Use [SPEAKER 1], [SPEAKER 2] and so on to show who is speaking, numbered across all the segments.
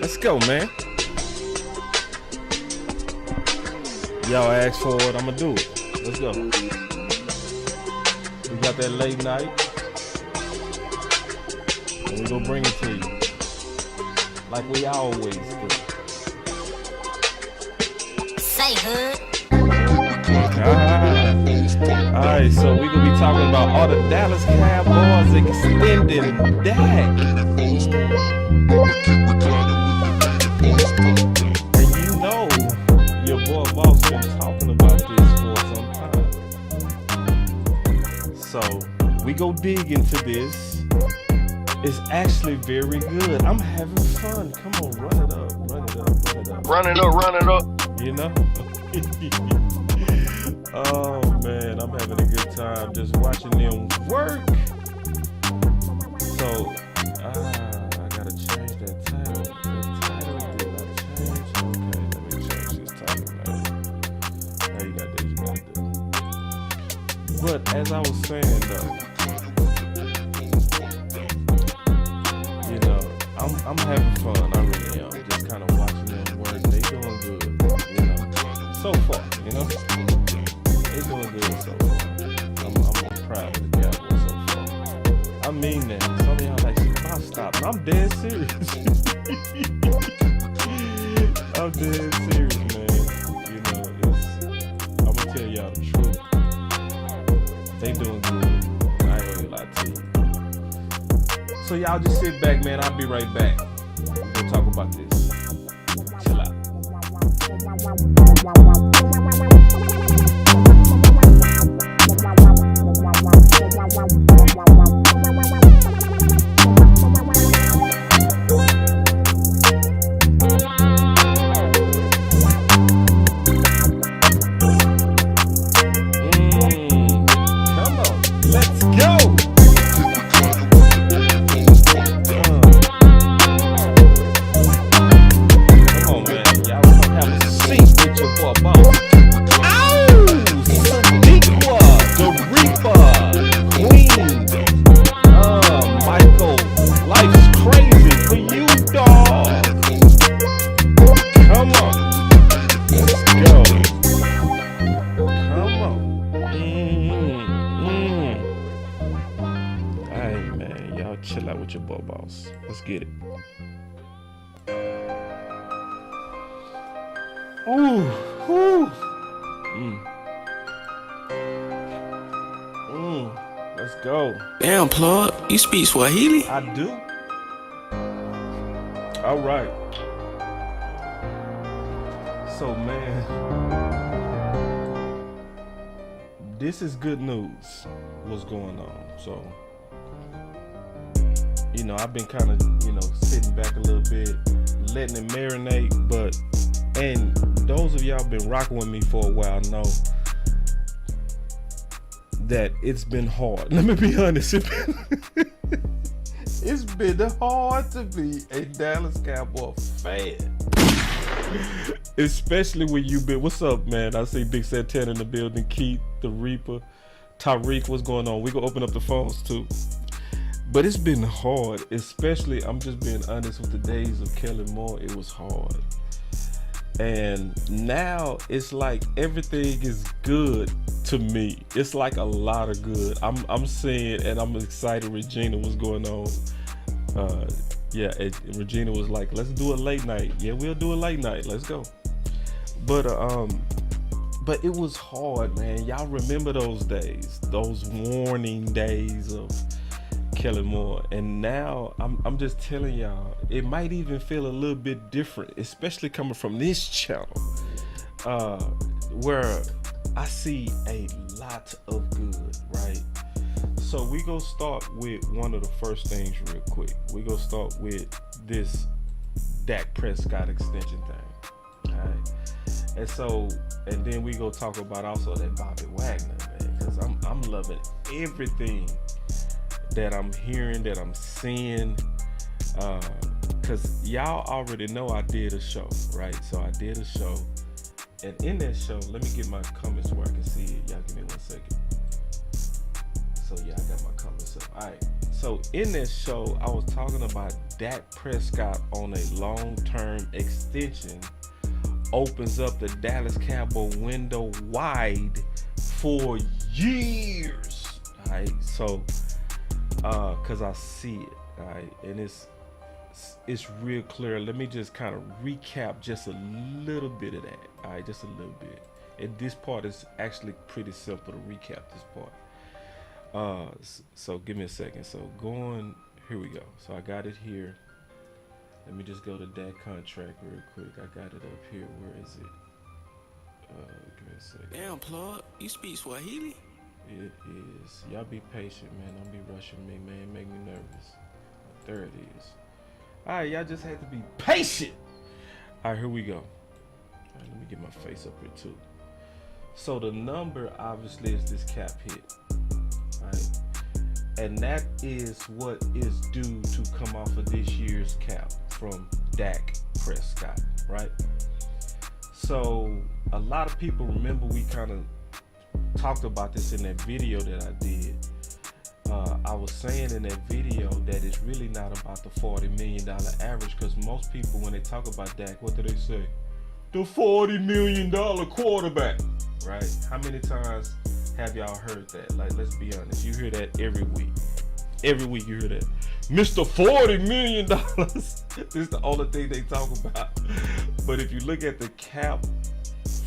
[SPEAKER 1] Let's go, man. Y'all asked for it, I'ma do it. Let's go. We got that late night, and we gonna bring it to you like we always do.
[SPEAKER 2] Say hood.
[SPEAKER 1] Alright, so we gonna be talking about all the Dallas Cowboys extending Dak. And you know your boy Boss been talking about this for some time. So we go dig into this. It's actually very good. I'm having fun. Come on, run it up.
[SPEAKER 3] Run it up.
[SPEAKER 1] You know? Oh man, I'm having a good time just watching them work. So, I gotta change that title. The title did not change. Okay, let me change this title, man. Now you got this, you got this. But as I was saying though, you know, I'm having fun. I really am. Just kind of watching them work. They doing good, you know. So far, you know. They doing good so far. I'm proud of the Cowboys so far. I mean that. Some of y'all like, stop. I'm dead serious. I'm dead serious, man. You know, I'm gonna tell y'all the truth. They doing good. I ain't gonna lie to you. So y'all just sit back, man. I'll be right back. We're gonna talk about this. Chill out. Come on, let's go. Come on, man. Y'all come have a seat with your boy Boss. Sadiqa, the Reaper, Queen. Michael, life's crazy for you, dog. Come on, let's go. Come on. Alright, man, y'all chill out with your boy Boss. Let's get it. Ooh. Let's go.
[SPEAKER 4] Damn, plug, you speak Swahili?
[SPEAKER 1] I do. All right. So, man, this is good news. What's going on? So, you know, I've been kind of, you know, sitting back a little bit, letting it marinate. And those of y'all been rocking with me for a while know that it's been hard. Let me be honest. It's been hard to be a Dallas Cowboy fan. Especially when you've been, what's up, man? I see Big Santana in the building, Keith, the Reaper, Tariq, what's going on? We gonna open up the phones too. But it's been hard, especially, I'm just being honest, with the days of Kellen Moore, it was hard. And now it's like everything is good to me. It's like a lot of good. I'm seeing, and I'm excited. Regina was going on. Regina was like, let's do a late night. Yeah, we'll do a late night. Let's go. But it was hard, man. Y'all remember those days, those warning days of Kellen Moore. And now I'm just telling y'all, it might even feel a little bit different, especially coming from this channel, where I see a lot of good, right? So we gonna start with one of the first things real quick. We gonna start with this Dak Prescott extension thing, all right? And then we go talk about also that Bobby Wagner, man, because I'm loving everything that I'm hearing, that I'm seeing, because y'all already know I did a show, right? So I did a show, and in that show, let me get my comments where I can see it. Y'all give me 1 second. So yeah, I got my comments up. All right, So in this show, I was talking about Dak Prescott on a long-term extension opens up the Dallas Cowboy window wide for years. All right, so because I see it, all right, and it's real clear. Let me just kind of recap just a little bit of that. All right, just a little bit. And this part is actually pretty simple to recap this part. So give me a second. So here we go. So I got it here. Let me just go to that contract real quick. I got it up here. Where is it? Give me a second.
[SPEAKER 4] Damn, plug, you speak Swahili?
[SPEAKER 1] It is. Y'all be patient, man. Don't be rushing me, man. Make me nervous. There it is. All right, y'all just had to be patient. All right, here we go. All right, let me get my face up here too. So the number obviously is this cap hit, right? And that is what is due to come off of this year's cap from Dak Prescott, right? So a lot of people remember we kind of talked about this in that video that I did. I was saying in that video that it's really not about the $40 million average, because most people, when they talk about Dak, what do they say? The $40 million quarterback, right? How many times have y'all heard that? Like, let's be honest, you hear that every week. Every week you hear that. Mr. $40 million. This is the only thing they talk about. But if you look at the cap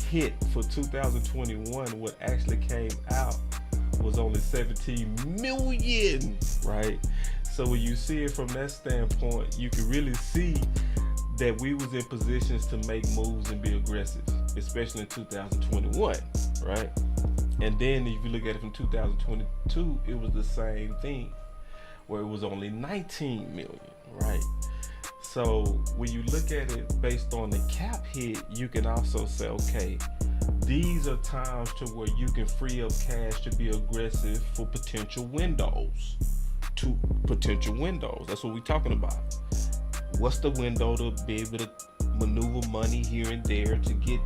[SPEAKER 1] hit for 2021, what actually came out was only 17 million, right? So when you see it from that standpoint, you can really see that we was in positions to make moves and be aggressive, especially in 2021, right? And then if you look at it from 2022, it was the same thing, where it was only 19 million, right? So when you look at it based on the cap hit, you can also say, okay, these are times to where you can free up cash to be aggressive for potential windows. That's what we're talking about. What's the window to be able to maneuver money here and there to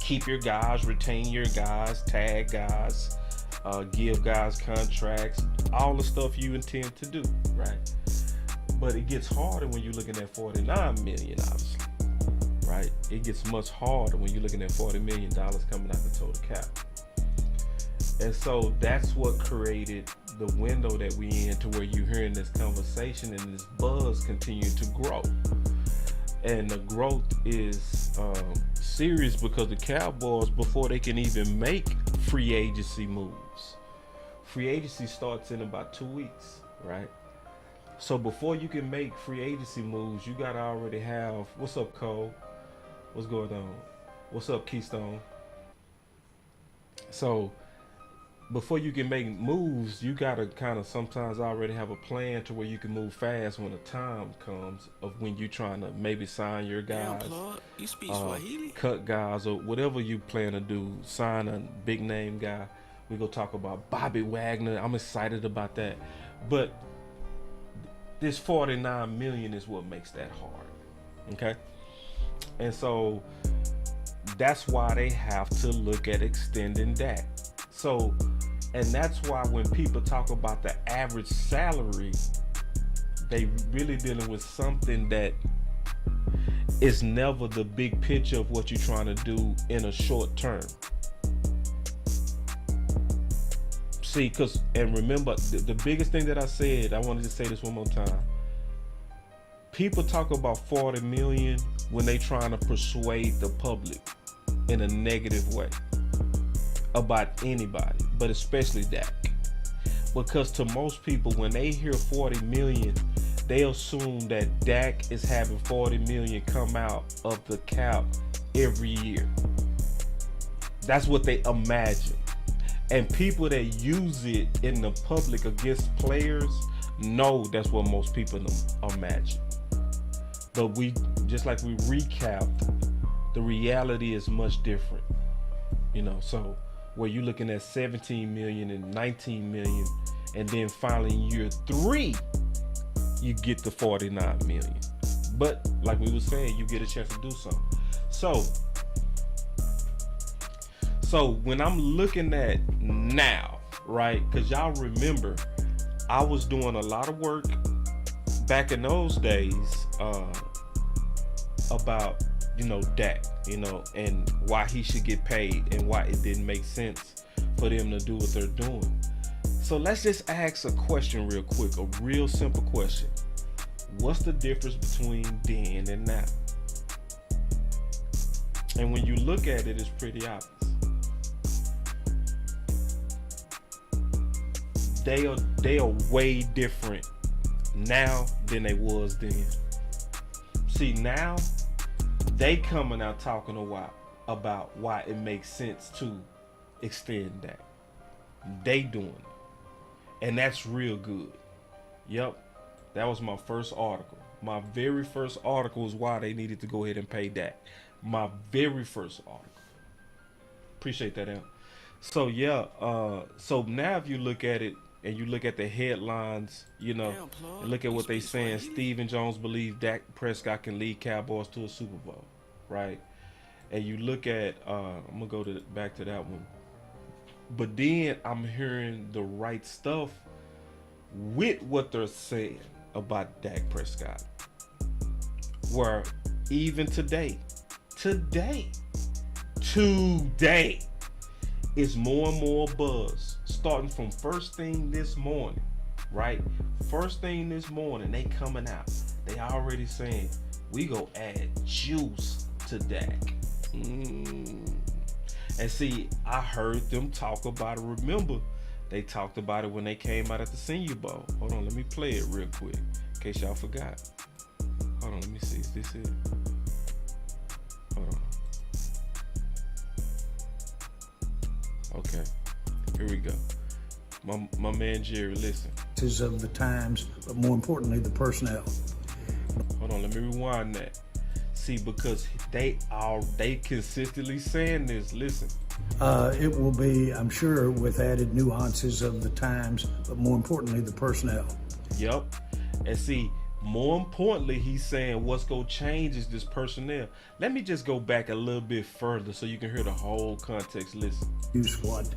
[SPEAKER 1] keep your guys, retain your guys, tag guys, give guys contracts, all the stuff you intend to do, right? But it gets harder when you're looking at 49 million, obviously, right? It gets much harder when you're looking at $40 million coming out the total cap. And so that's what created the window that we in, to where you're hearing this conversation and this buzz continue to grow. And the growth is serious, because the Cowboys, before they can even make free agency moves, free agency starts in about 2 weeks, right? So before you can make free agency moves, you gotta already have, what's up, Cole? What's going on? What's up, Keystone? So before you can make moves, you gotta kind of sometimes already have a plan to where you can move fast when the time comes of when you're trying to maybe sign your guys,
[SPEAKER 4] You speak Swahili?
[SPEAKER 1] cut guys, or whatever you plan to do, sign a big name guy. We're gonna talk about Bobby Wagner. I'm excited about that. But this 49 million is what makes that hard, okay? And so that's why they have to look at extending Dak. So, and that's why when people talk about the average salary, they really dealing with something that is never the big picture of what you're trying to do in a short term. See, and remember, the biggest thing that I said, I wanted to say this one more time. People talk about 40 million when they trying to persuade the public in a negative way about anybody, but especially Dak. Because to most people, when they hear 40 million, they assume that Dak is having 40 million come out of the cap every year. That's what they imagine. And people that use it in the public against players know that's what most people imagine. But just like we recapped, the reality is much different. So where you're looking at 17 million and 19 million, and then finally in year 3, you get the 49 million. But like we were saying, you get a chance to do something. So when I'm looking at now, right? Because y'all remember, I was doing a lot of work back in those days about Dak, and why he should get paid and why it didn't make sense for them to do what they're doing. So let's just ask a question real quick, a real simple question. What's the difference between then and now? And when you look at it, it's pretty obvious. They are way different now than they was then. See, now they coming out talking about why it makes sense to extend that. They doing it, and that's real good. Yep, that was my first article. My very first article is why they needed to go ahead and pay that. My very first article. Appreciate that, Em. So yeah, so now if you look at it and you look at the headlines, and look at what they saying. Stephen Jones believes Dak Prescott can lead Cowboys to a Super Bowl, right? And you look at, I'm gonna go back to that one. But then I'm hearing the right stuff with what they're saying about Dak Prescott. Where even today, is more and more buzz. Starting from first thing this morning, right? First thing this morning, they coming out. They already saying, we go add juice to Dak. And see, I heard them talk about it. Remember, they talked about it when they came out at the Senior Bowl. Hold on, let me play it real quick, in case y'all forgot. Hold on, let me see. Is this it? Hold on. Okay, here we go. My man Jerry, listen.
[SPEAKER 5] Of the times, but more importantly, the personnel.
[SPEAKER 1] Hold on, let me rewind that. See, because they consistently saying this. Listen.
[SPEAKER 5] It will be, I'm sure, with added nuances of the times, but more importantly, the personnel.
[SPEAKER 1] Yep. And see, more importantly, he's saying what's going to change is this personnel. Let me just go back a little bit further so you can hear the whole context. Listen.
[SPEAKER 5] Use what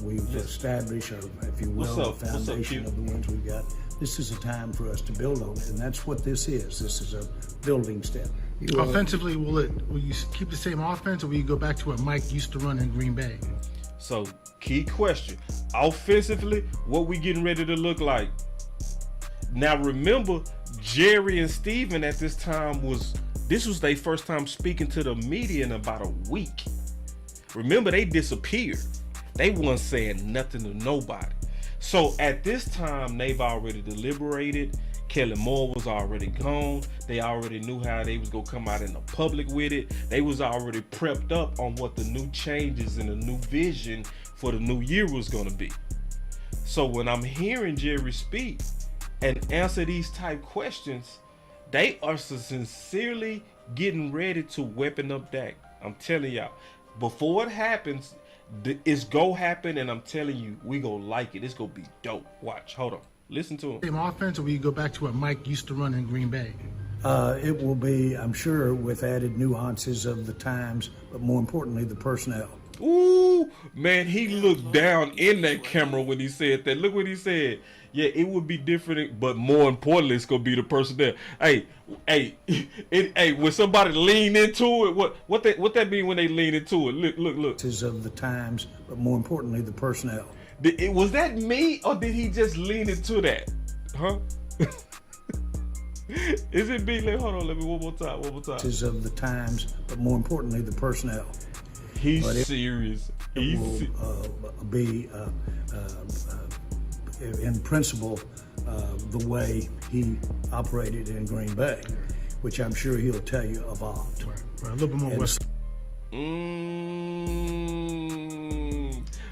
[SPEAKER 5] we've established, or if you will, the foundation of the ones we've got. This is a time for us to build on it, and that's what this is. This is a building step.
[SPEAKER 6] Offensively, will you keep the same offense, or will you go back to what Mike used to run in Green Bay?
[SPEAKER 1] So, key question. Offensively, what we getting ready to look like? Now, remember, Jerry and Steven at this time was their first time speaking to the media in about a week. Remember, they disappeared. They wasn't saying nothing to nobody. So at this time, they've already deliberated. Kellen Moore was already gone. They already knew how they was gonna come out in the public with it. They was already prepped up on what the new changes and the new vision for the new year was gonna be. So when I'm hearing Jerry speak and answer these type questions, they are sincerely getting ready to weapon up Dak. I'm telling y'all, before it happens, it's go happen, and I'm telling you, we gonna like it. It's gonna be dope. Watch, hold on, listen to him.
[SPEAKER 6] Same offense, or will you go back to what Mike used to run in Green Bay?
[SPEAKER 5] It will be, I'm sure, with added nuances of the times, but more importantly, the personnel.
[SPEAKER 1] Ooh, man, he looked down in that camera when he said that. Look what he said. Yeah, it would be different, but more importantly, it's gonna be the personnel. Hey, when somebody lean into it, what that mean when they lean into it? Look.
[SPEAKER 5] Of the times, but more importantly, the personnel.
[SPEAKER 1] Was that me, or did he just lean into that? Huh? Is it me? Hold on, let me one more time.
[SPEAKER 5] Of the times, but more importantly, the personnel.
[SPEAKER 1] He's serious.
[SPEAKER 5] It will be in principle the way he operated in Green Bay, which I'm sure he'll tell you evolved.
[SPEAKER 6] Right. A little bit more West.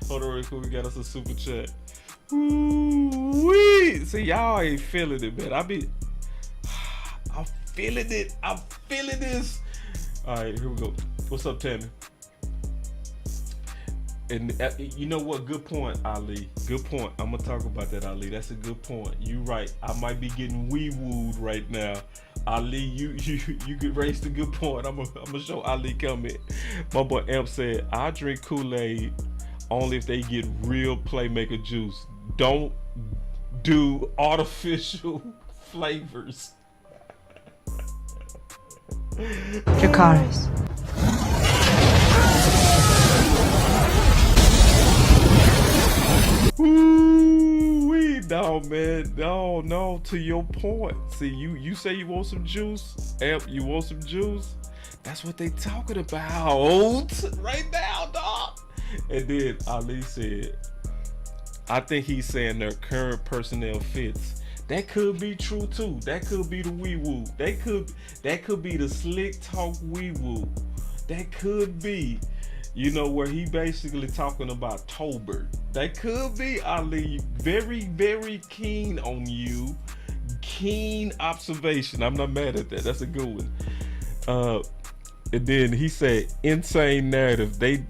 [SPEAKER 1] Hold on real quick, we got us a super chat. Ooh-wee. See, y'all ain't feeling it, man. I'm feeling it. I'm feeling this. All right, here we go. What's up, Tammy? And you know what? Good point, Ali. Good point. I'm gonna talk about that, Ali. That's a good point. You right. I might be getting wee-wooed right now. Ali, you raised a good point. I'm gonna show Ali comment. My boy Amp said, I drink Kool-Aid only if they get real playmaker juice. Don't do artificial flavors.
[SPEAKER 7] Dracarys.
[SPEAKER 1] Ooh-wee, no, man. No, to your point. See, you say you want some juice? Amp, you want some juice? That's what they talking about right now, dog. And then Ali said, I think he's saying their current personnel fits. That could be true too. That could be the wee woo. That could be the slick talk wee woo. That could be, you know, where he basically talking about Tolbert. That could be, Ali. Very, very keen on you. Keen observation. I'm not mad at that. That's a good one. And then he said, insane narrative. They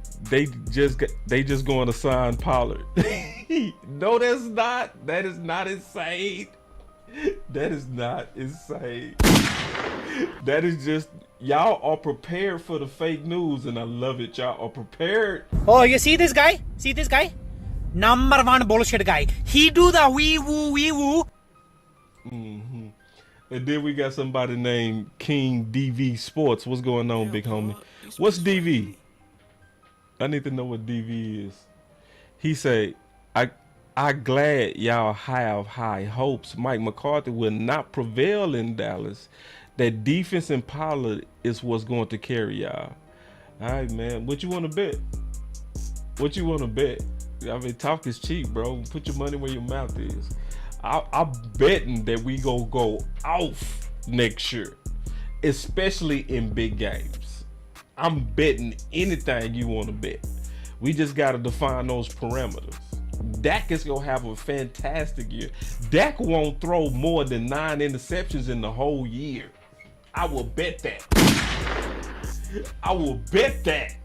[SPEAKER 1] just going to sign Pollard. No, that's not. That is not insane. That is not insane. That is just, y'all are prepared for the fake news, and I love it. Y'all are prepared.
[SPEAKER 8] Oh, you see this guy? See this guy? Number one bullshit guy. He do the wee woo wee woo.
[SPEAKER 1] Mm-hmm. And then we got somebody named King DV Sports. What's going on, big homie? What's DV? I need to know what DV is. He said, I glad y'all have high hopes. Mike McCarthy will not prevail in Dallas. That defense and Pollard is what's going to carry y'all. All right, man. What you want to bet? What you want to bet? I mean, talk is cheap, bro. Put your money where your mouth is. I'm betting that we gonna go off next year, especially in big games. I'm betting anything you want to bet. We just got to define those parameters. Dak is gonna have a fantastic year. Dak won't throw more than 9 interceptions in the whole year. I will bet that. I will bet that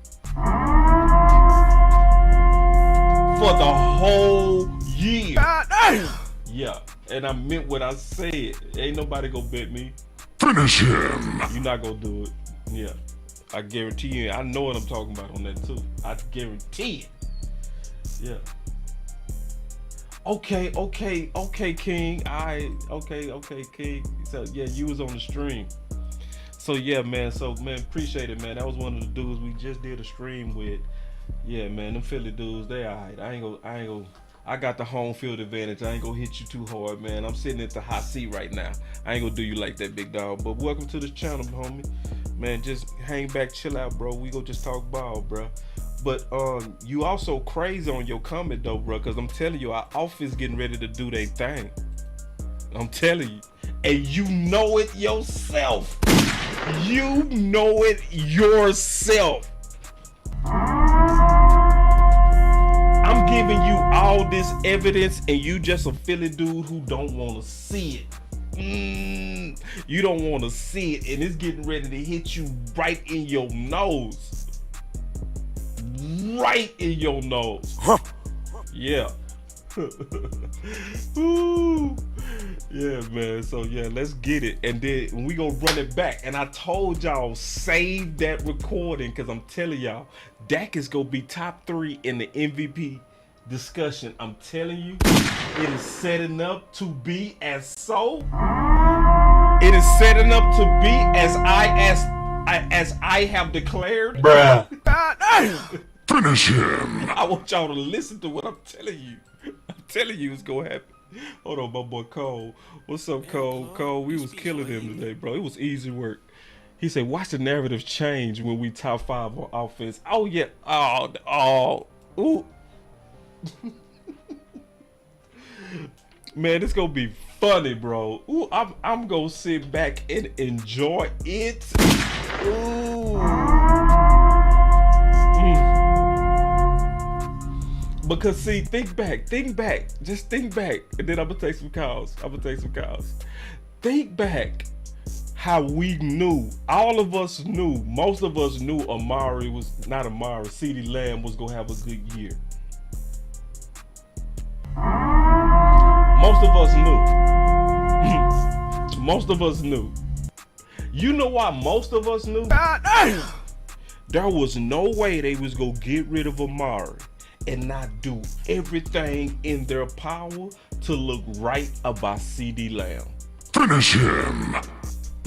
[SPEAKER 1] for the whole year. Yeah, and I meant what I said. Ain't nobody gonna bet me.
[SPEAKER 9] Finish him.
[SPEAKER 1] You're not gonna do it. Yeah, I guarantee you. I know what I'm talking about on that too. I guarantee it. Yeah. Okay, King. Okay, King. So yeah, you was on the stream. So yeah, man. So man, appreciate it, man. That was one of the dudes we just did a stream with. Yeah, man. Them Philly dudes, they alright. I ain't gonna. I got the home field advantage. I ain't gonna hit you too hard, man. I'm sitting at the hot seat right now. I ain't gonna do you like that, big dog. But welcome to this channel, homie. Man, just hang back, chill out, bro. We gonna just talk ball, bro. But you also crazy on your comment though, bro, because I'm telling you, our office getting ready to do their thing. I'm telling you. And you know it yourself. You know it yourself. I'm giving you all this evidence and you just a Philly dude who don't want to see it. You don't want to see it, and it's getting ready to hit you right in your nose. Right in your nose. Yeah. Ooh. Yeah, man. So yeah, let's get it. And then we gonna run it back. And I told y'all, save that recording, because I'm telling y'all, Dak is gonna be top 3 in the MVP discussion. I'm telling you, it is setting up to be as so. It is setting up to be as I have declared.
[SPEAKER 9] Bruh. Finish him.
[SPEAKER 1] I want y'all to listen to what I'm telling you. I'm telling you it's gonna happen. Hold on, my boy Cole. What's up, Cole? Cole, we was killing him today, bro. It was easy work. He said, watch the narrative change when we top 5 on offense. Oh, yeah. Ooh. Man, it's gonna be funny, bro. Ooh, I'm gonna sit back and enjoy it. Ooh. Because see, think back, just think back, and then I'm gonna take some calls. Think back how we knew, all of us knew, most of us knew CeeDee Lamb was gonna have a good year. Most of us knew. You know why most of us knew? There was no way they was gonna get rid of Amari and not do everything in their power to look right about CD Lamb.
[SPEAKER 9] Finish him.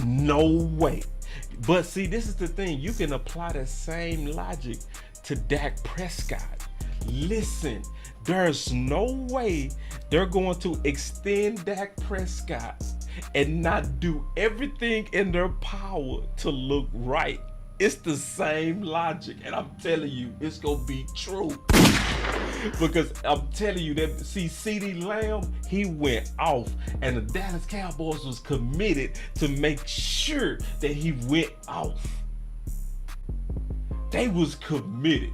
[SPEAKER 1] No way. But see, this is the thing. You can apply that same logic to Dak Prescott. Listen, there's no way they're going to extend Dak Prescott and not do everything in their power to look right. It's the same logic, and I'm telling you, it's gonna be true. Because I'm telling you that, see, CD Lamb, he went off, and the Dallas Cowboys was committed to make sure that he went off. They was committed.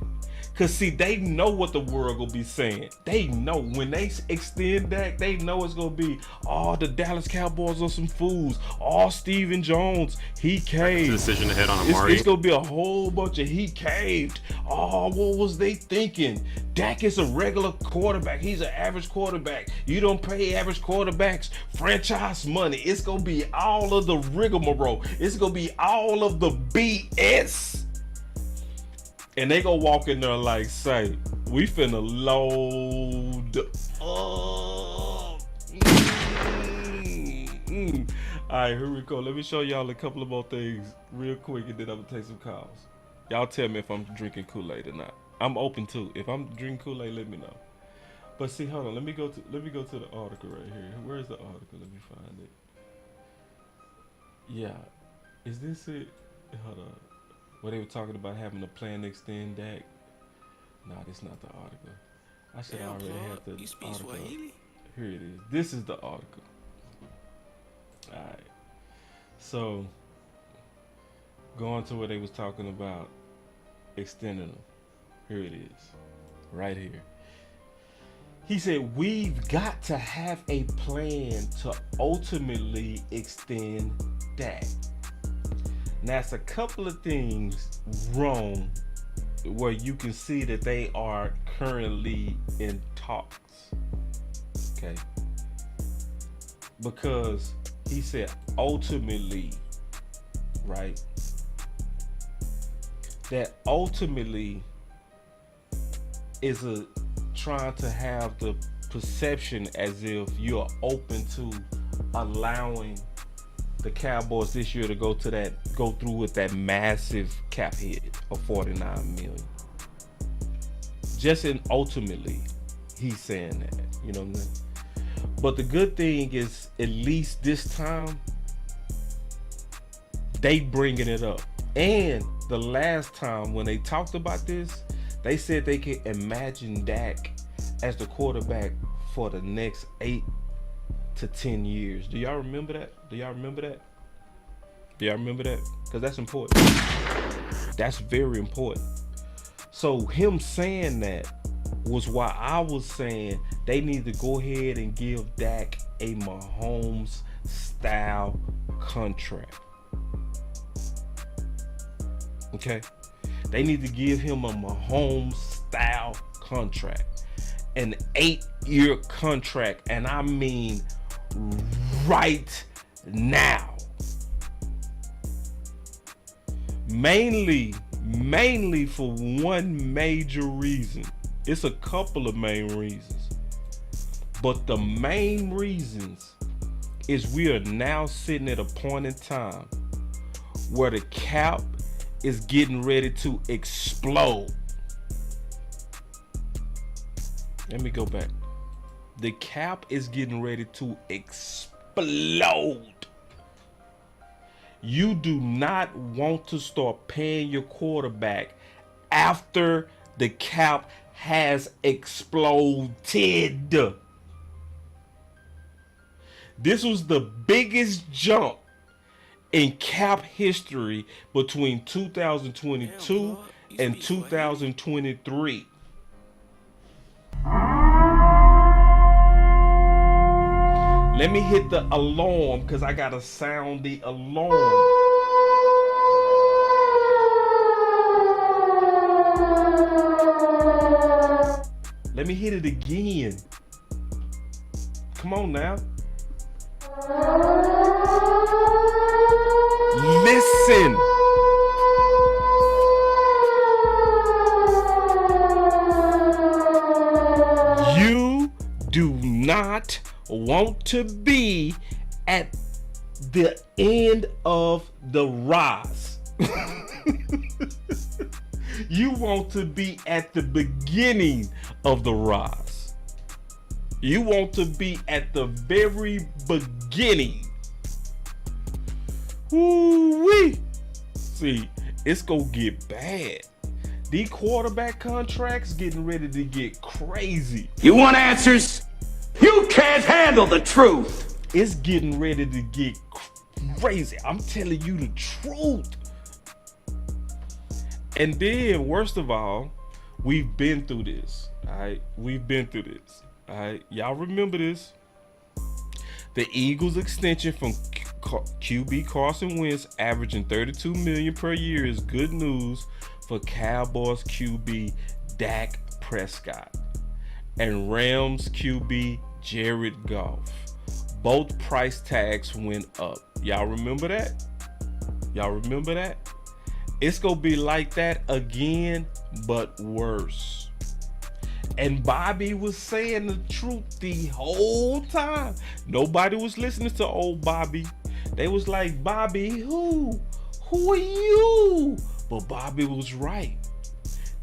[SPEAKER 1] Cause see, they know what the world gonna be saying. They know when they extend that, they know it's gonna be, oh, the Dallas Cowboys are some fools. Oh, Steven Jones, he caved.
[SPEAKER 10] Decision to hit on Amari.
[SPEAKER 1] It's gonna be a whole bunch of he caved. Oh, what was they thinking? Dak is a regular quarterback. He's an average quarterback. You don't pay average quarterbacks franchise money. It's gonna be all of the rigmarole. It's gonna be all of the BS. And they gonna walk in there like, say, we finna load up. All right, here we go. Let me show y'all a couple of more things real quick, and then I'm gonna take some calls. Y'all tell me if I'm drinking Kool-Aid or not. I'm open too. If I'm drinking Kool-Aid, let me know. But see, hold on. Let me go to the article right here. Where's the article? Let me find it. Yeah, is this it? Hold on. Where they were talking about having a plan to extend Dak. Nah, this is not the article. I should already have the article. Here it is. This is the article. Alright. So, going to where they was talking about extending them. Here it is. Right here. He said, we've got to have a plan to ultimately extend Dak. Now, it's a couple of things wrong where you can see that they are currently in talks. Okay. Because he said ultimately, right? That ultimately is trying to have the perception as if you're open to allowing the Cowboys this year to go through with that massive cap hit of $49 million. Just in ultimately, he's saying that, you know what I mean? But the good thing is, at least this time, they bringing it up. And the last time when they talked about this, they said they could imagine Dak as the quarterback for the next 8 to 10 years. Do y'all remember that? Because that's important. That's very important. So him saying that was why I was saying they need to go ahead and give Dak a Mahomes style contract. Okay? They need to give him a Mahomes style contract. An 8-year contract, and I mean right now. Mainly for one major reason. It's a couple of main reasons. But the main reasons is we are now sitting at a point in time where the cap is getting ready to explode. Let me go back. The cap is getting ready to explode. You do not want to start paying your quarterback after the cap has exploded. This was the biggest jump in cap history between 2022 and 2023. Let me hit the alarm because I gotta sound the alarm. Let me hit it again. Come on now. Listen. You do not want to be at the end of the rise. You want to be at the beginning of the rise. You want to be at the very beginning. Woo-wee. See, it's gonna get bad. These quarterback contracts getting ready to get crazy.
[SPEAKER 10] You want answers? You can't handle the truth.
[SPEAKER 1] It's getting ready to get crazy. I'm telling you the truth. And then, worst of all, we've been through this. All right, we've been through this. All right, y'all remember this? The Eagles' extension from QB Carson Wentz, averaging $32 million per year, is good news for Cowboys QB Dak Prescott and Rams QB Jared Goff. Both price tags went up. Y'all remember that? Y'all remember that? It's gonna be like that again, but worse. And Bobby was saying the truth the whole time. Nobody was listening to old Bobby. They was like, Bobby, who are you? But Bobby was right.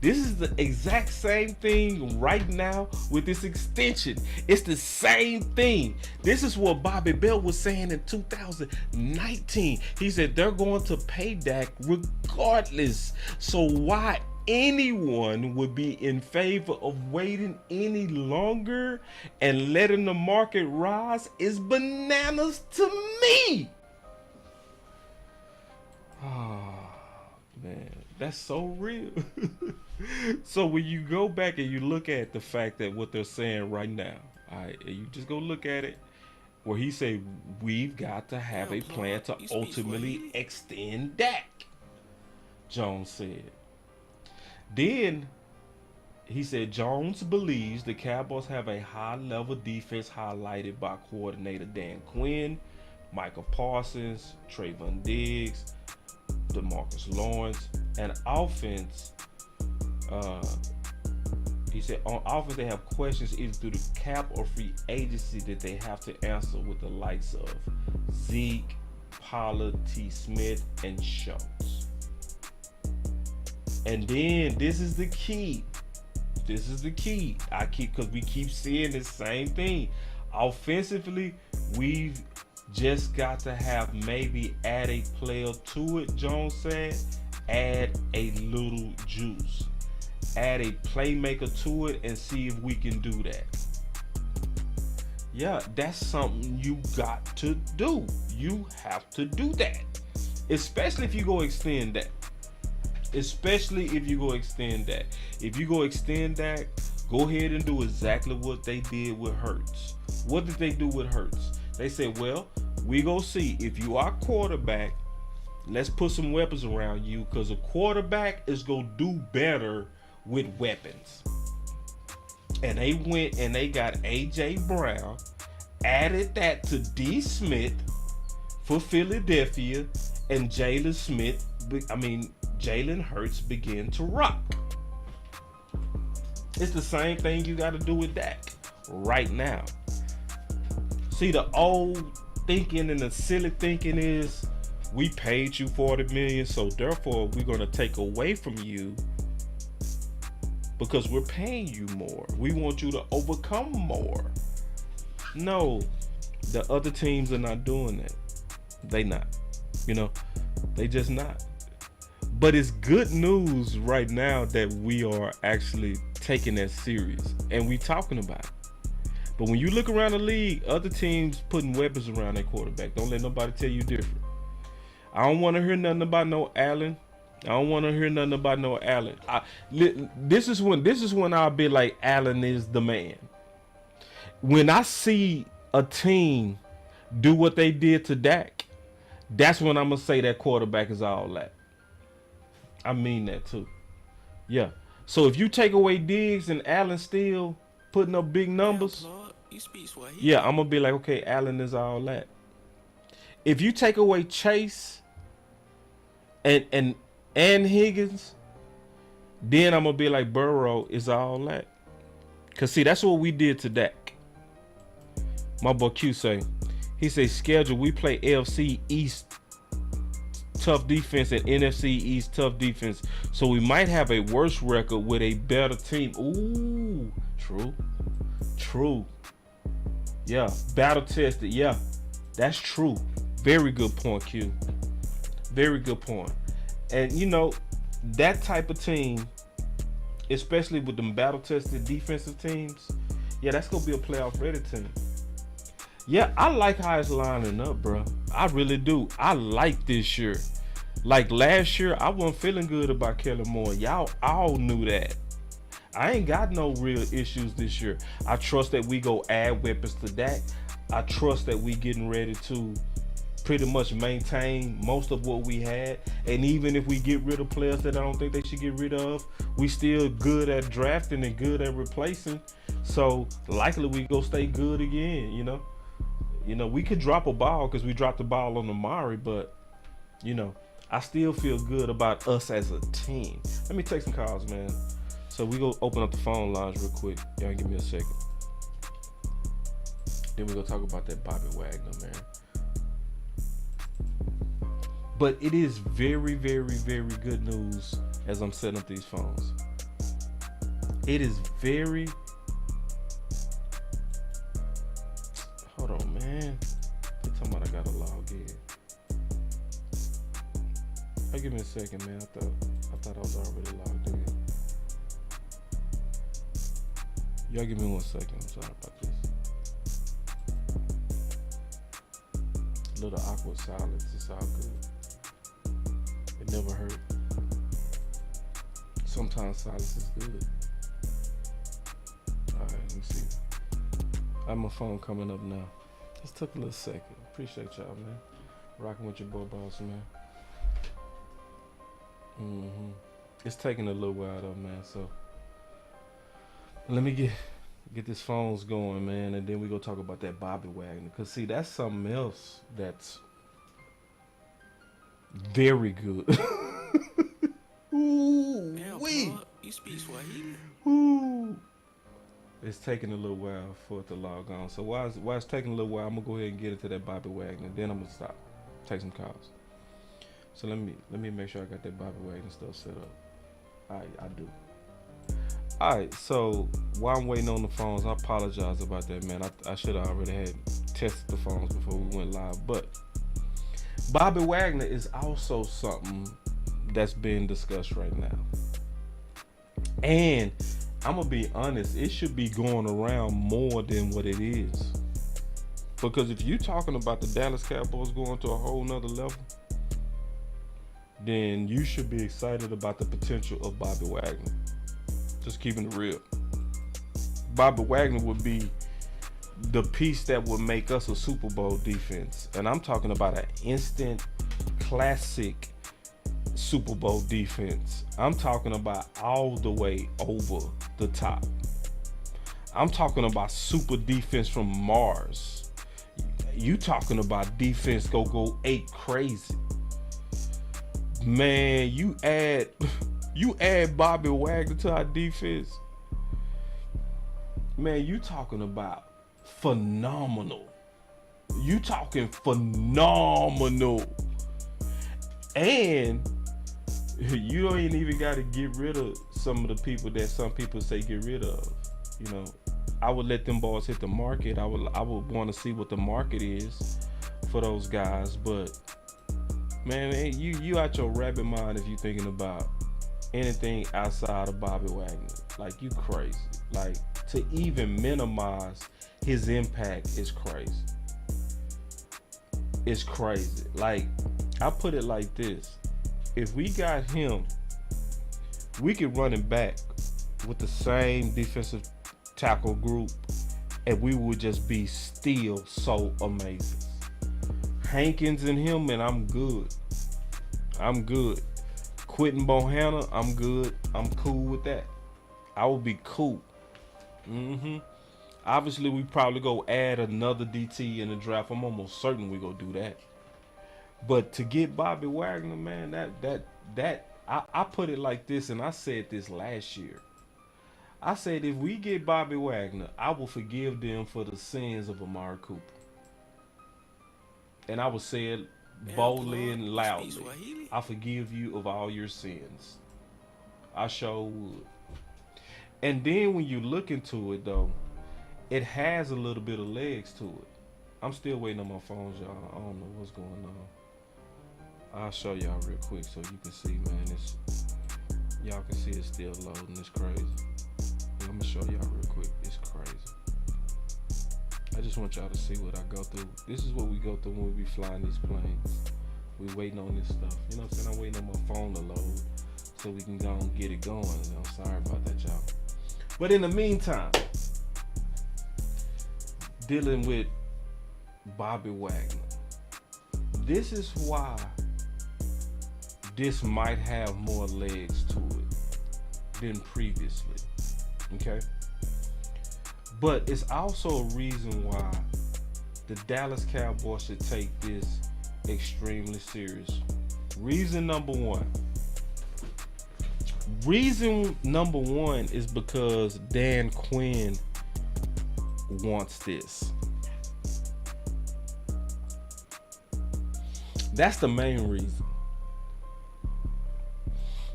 [SPEAKER 1] This is the exact same thing right now with this extension. It's the same thing. This is what Bobby Bell was saying in 2019. He said they're going to pay Dak regardless. So why anyone would be in favor of waiting any longer and letting the market rise is bananas to me. Oh, man, that's so real. So when you go back and you look at the fact that what they're saying right now, all right, and you just go look at it, where he said we've got to have a plan to ultimately extend Dak, Jones said. Then he said Jones believes the Cowboys have a high-level defense highlighted by coordinator Dan Quinn, Michael Parsons, Trayvon Diggs, DeMarcus Lawrence, and offense. He said on offense they have questions either through the cap or free agency that they have to answer with the likes of Zeke, Pollard, T. Smith, and Schultz. And then this is the key. This is the key. Because we keep seeing the same thing. Offensively, we've just got to have maybe add a player to it, Jones said. Add a little juice. Add a playmaker to it and see if we can do that. Yeah, that's something you got to do. You have to do that. Especially if you go extend that. Especially if you go extend that. If you go extend that, go ahead and do exactly what they did with Hurts. What did they do with Hurts? They said, well, we go see if you are quarterback, let's put some weapons around you, because a quarterback is going to do better with weapons. And they went and they got A.J. Brown, added that to D. Smith for Philadelphia, and Jalen Hurts began to rock. It's the same thing you got to do with Dak right now. See, the old thinking and the silly thinking is, we paid you $40 million, so therefore we're going to take away from you because we're paying you more. We want you to overcome more. No, the other teams are not doing that. They not. They just not. But it's good news right now that we are actually taking that serious and we talking about it. But when you look around the league, other teams putting weapons around their quarterback. Don't let nobody tell you different. I don't want to hear nothing about no Allen. This is when I'll be like, Allen is the man. When I see a team do what they did to Dak, that's when I'm gonna say that quarterback is all that. I mean that too. Yeah. So if you take away Diggs and Allen still putting up big numbers, yeah, I'm gonna be like, okay, Allen is all that. If you take away Chase and Higgins, then I'm gonna be like, Burrow is all that. Cause see, that's what we did to Dak. My boy Q say, he say schedule, we play AFC East tough defense and NFC East tough defense. So we might have a worse record with a better team. Ooh, true. Yeah, battle tested. Yeah, that's true. Very good point, Q. Very good point. And you know, that type of team, especially with them battle tested defensive teams, yeah, that's gonna be a playoff ready team. Yeah, I like how it's lining up, bro. I really do. I like this year. Like last year, I wasn't feeling good about Kellen Moore. Y'all all knew that. I ain't got no real issues this year. I trust that we go add weapons to Dak. I trust that we getting ready to pretty much maintain most of what we had. And even if we get rid of players that I don't think they should get rid of, we still good at drafting and good at replacing. So likely we go stay good again, you know. You know, we could drop a ball because we dropped the ball on Amari, but you know, I still feel good about us as a team. Let me take some calls, man. So we go open up the phone lines real quick. Y'all give me a second. Then we go talk about that Bobby Wagner, man. But it is very, very, very good news as I'm setting up these phones. It is very... Hold on, man. You're talking about I gotta log in. Hey, give me a second, man. I thought I was already logged in. Y'all give me 1 second. I'm sorry about this. A little awkward silence. It's all good. It never hurt. Sometimes silence is good. Alright, let me see. I have my phone coming up now. Just took a little second. Appreciate y'all, man. Rocking with your boy Boss, man. It's taking a little while though, man. So let me get this phones going, man, and then we go talk about that Bobby Wagner. Cause see, that's something else that's very good. Ooh,
[SPEAKER 4] Damn, Pop, you speak Swahili?
[SPEAKER 1] Ooh. It's taking a little while for it to log on. So while it's taking a little while, I'm gonna go ahead and get into that Bobby Wagner. Then I'm gonna stop, take some calls. So let me make sure I got that Bobby Wagner stuff set up. Alright, I do. Alright, so while I'm waiting on the phones, I apologize about that, man. I should have already had tested the phones before we went live. But Bobby Wagner is also something that's being discussed right now. And I'm gonna be honest, it should be going around more than what it is. Because if you're talking about the Dallas Cowboys going to a whole nother level, then you should be excited about the potential of Bobby Wagner. Just keeping it real. Bobby Wagner would be the piece that would make us a Super Bowl defense. And I'm talking about an instant classic Super Bowl defense. I'm talking about all the way over the top. I'm talking about super defense from Mars. You talking about defense go 8 crazy. Man, you add Bobby Wagner to our defense. Man, you talking about phenomenal. You talking phenomenal. And you don't even got to get rid of some of the people that some people say get rid of. You know, I would let them balls hit the market. I would want to see what the market is for those guys. But man, you out your rabbit mind if you thinking about anything outside of Bobby Wagner. Like, you crazy. Like, to even minimize his impact is crazy. It's crazy. Like, I put it like this. If we got him, we could run him back with the same defensive tackle group, and we would just be still so amazing. Hankins and him, and I'm good. I'm good. Quentin Bohanna, I'm good. I'm cool with that. I will be cool. Obviously, we probably go add another DT in the draft. I'm almost certain we go do that. But to get Bobby Wagner, man, I put it like this, and I said this last year. I said if we get Bobby Wagner, I will forgive them for the sins of Amari Cooper. And I will say it boldly and loudly. I forgive you of all your sins. I sure would. And then when you look into it though, it has a little bit of legs to it. I'm still waiting on my phones, y'all. I don't know what's going on. I'll show y'all real quick so you can see, man. It's, y'all can see it's still loading. It's crazy. I'm gonna show y'all real quick. It's crazy. I just want y'all to see what I go through. This is what we go through when we be flying these planes. We waiting on this stuff. You know what I'm saying? I'm waiting on my phone to load so we can go and get it going. I'm sorry about that, y'all. But in the meantime, dealing with Bobby Wagner. This is why this might have more legs to it than previously. Okay? But it's also a reason why the Dallas Cowboys should take this extremely serious. Reason number one is because Dan Quinn wants this. That's the main reason.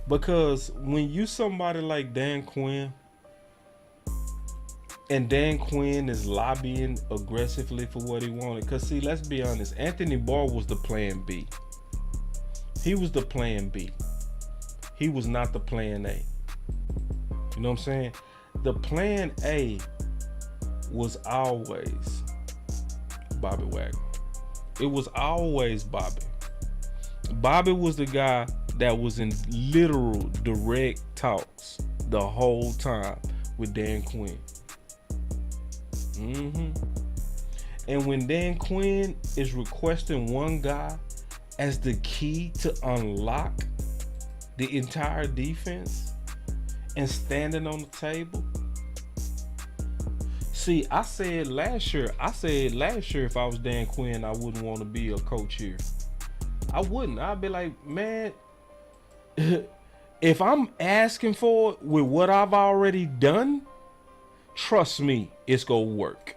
[SPEAKER 1] Because when you somebody like Dan Quinn, and Dan Quinn is lobbying aggressively for what he wanted. Because see, let's be honest, Anthony Barr was the plan B. He was the plan B. He was not the plan A. You know what I'm saying? The plan A was always Bobby Wagner. It was always Bobby. Bobby was the guy that was in literal direct talks the whole time with Dan Quinn. And when Dan Quinn is requesting one guy as the key to unlock the entire defense and standing on the table. See, I said last year if I was Dan Quinn, I wouldn't want to be a coach here. I wouldn't. I'd be like, man, if I'm asking for it with what I've already done, trust me, it's gonna work.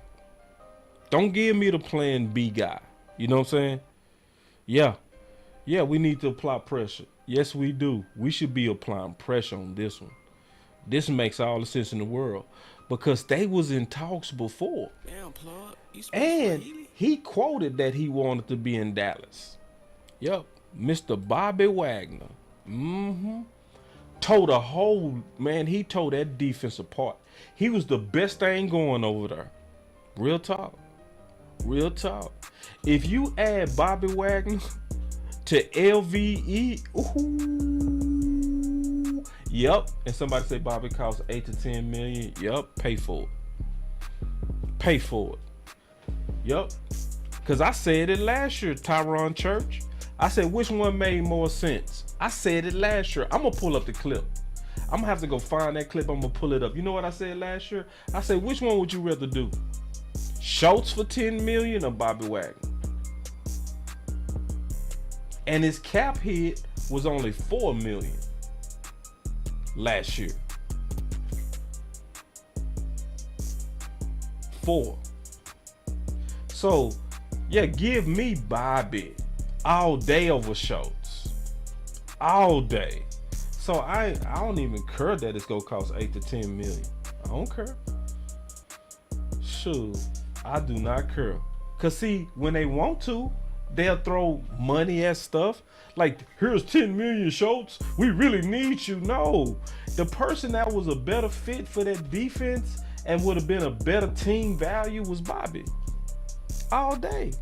[SPEAKER 1] Don't give me the plan B guy. You know what I'm saying? Yeah, we need to apply pressure. Yes, we do. We should be applying pressure on this one. This makes all the sense in the world because they was in talks before.
[SPEAKER 4] Damn, plug.
[SPEAKER 1] And he quoted that he wanted to be in Dallas. Yep, Mr. Bobby Wagner. Told a whole, man, he tore that defense apart. He was the best thing going over there. Real talk. Real talk. If you add Bobby Wagner to LVE, ooh, yep. And somebody say Bobby costs 8 to 10 million. Yep, pay for it. Pay for it. Yep. Because I said it last year, Tyron Church. I said, which one made more sense? I said it last year. I'm going to pull up the clip. I'm going to have to go find that clip. I'm going to pull it up. You know what I said last year? I said, which one would you rather do? Schultz for 10 million or Bobby Wagner? And his cap hit was only 4 million last year. 4. So, yeah, give me Bobby all day over Schultz. All day. So I don't even care that it's gonna cost 8 to 10 million. I don't care. Shoot, I do not care. Cause see, when they want to, they'll throw money at stuff. Like, here's 10 million, Schultz. We really need you. No. The person that was a better fit for that defense and would have been a better team value was Bobby. All day.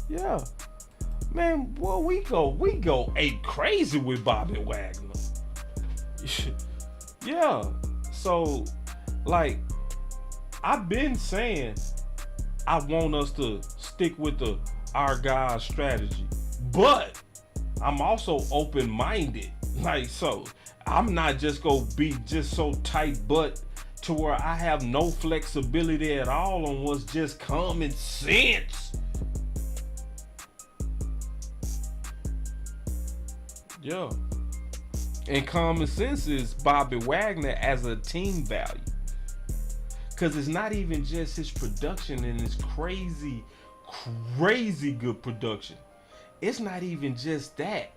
[SPEAKER 1] Yeah. Man, well, we go ape crazy with Bobby Wagner. Yeah. So, like, I've been saying I want us to stick with our guys strategy, but I'm also open-minded. Like, so I'm not just gonna be just so tight butt to where I have no flexibility at all on what's just common sense. Yeah. And common sense is Bobby Wagner as a team value. Because it's not even just his production and his crazy good production. It's not even just that.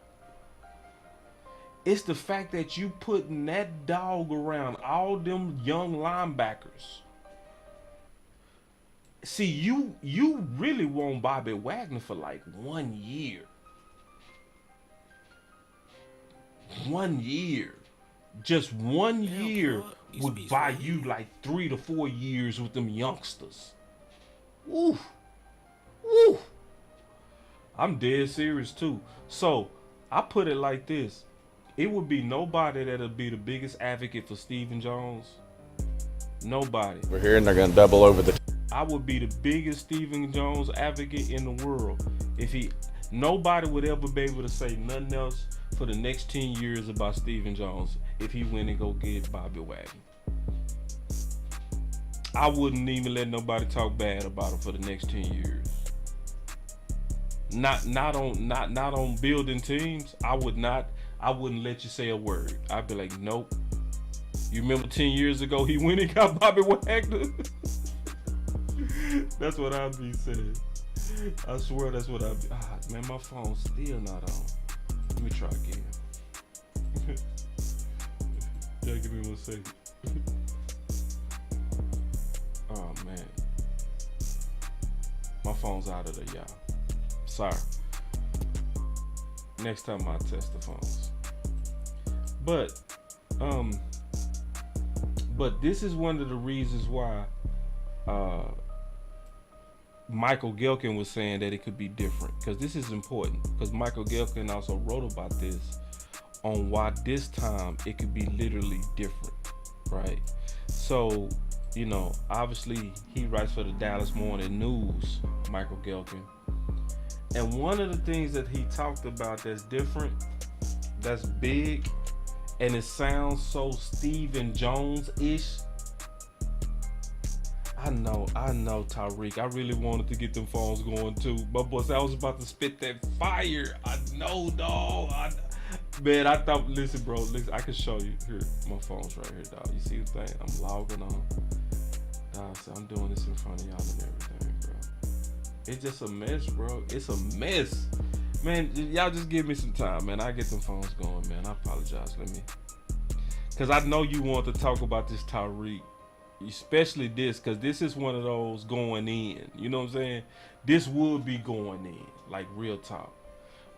[SPEAKER 1] It's the fact that you putting that dog around all them young linebackers. See, you really want Bobby Wagner for like 1 year. 1 year. Just 1 year would buy you like 3 to 4 years with them youngsters. Woo. Woo. I'm dead serious too. So I put it like this. It would be nobody that'll be the biggest advocate for Stephen Jones. Nobody.
[SPEAKER 3] We're here and they're going to double over the...
[SPEAKER 1] I would be the biggest Stephen Jones advocate in the world. Nobody would ever be able to say nothing else for the next 10 years about Stephen Jones if he went and go get Bobby Wagner. I wouldn't even let nobody talk bad about him for the next 10 years. Not on building teams. I wouldn't let you say a word. I'd be like, nope. You remember 10 years ago he went and got Bobby Wagner? That's what I'd be saying. I swear that's what I'd be. Man, my phone's still not on. Let me try again. Yeah, give me 1 second. Oh man. My phone's out of there, y'all. Sorry. Next time I'll test the phones. But this is one of the reasons why Michael Gehlken was saying that it could be different, because this is important, because Michael Gehlken also wrote about this on why this time it could be literally different, right? So, you know, obviously he writes for the Dallas Morning News, Michael Gehlken, and one of the things that he talked about that's different, that's big, and it sounds so Stephen Jones-ish. I know, Tyreek. I really wanted to get them phones going too. But boy, I was about to spit that fire. I know, dog. Man, I thought, listen, bro, listen, I can show you. Here, my phone's right here, dog. You see the thing? I'm logging on. Dog, so I'm doing this in front of y'all and everything, bro. It's just a mess, bro. It's a mess. Man, y'all just give me some time, man. I get them phones going, man. I apologize. Because I know you want to talk about this Tyreek. Especially this, because this is one of those going in. You know what I'm saying? This would be going in, like real talk.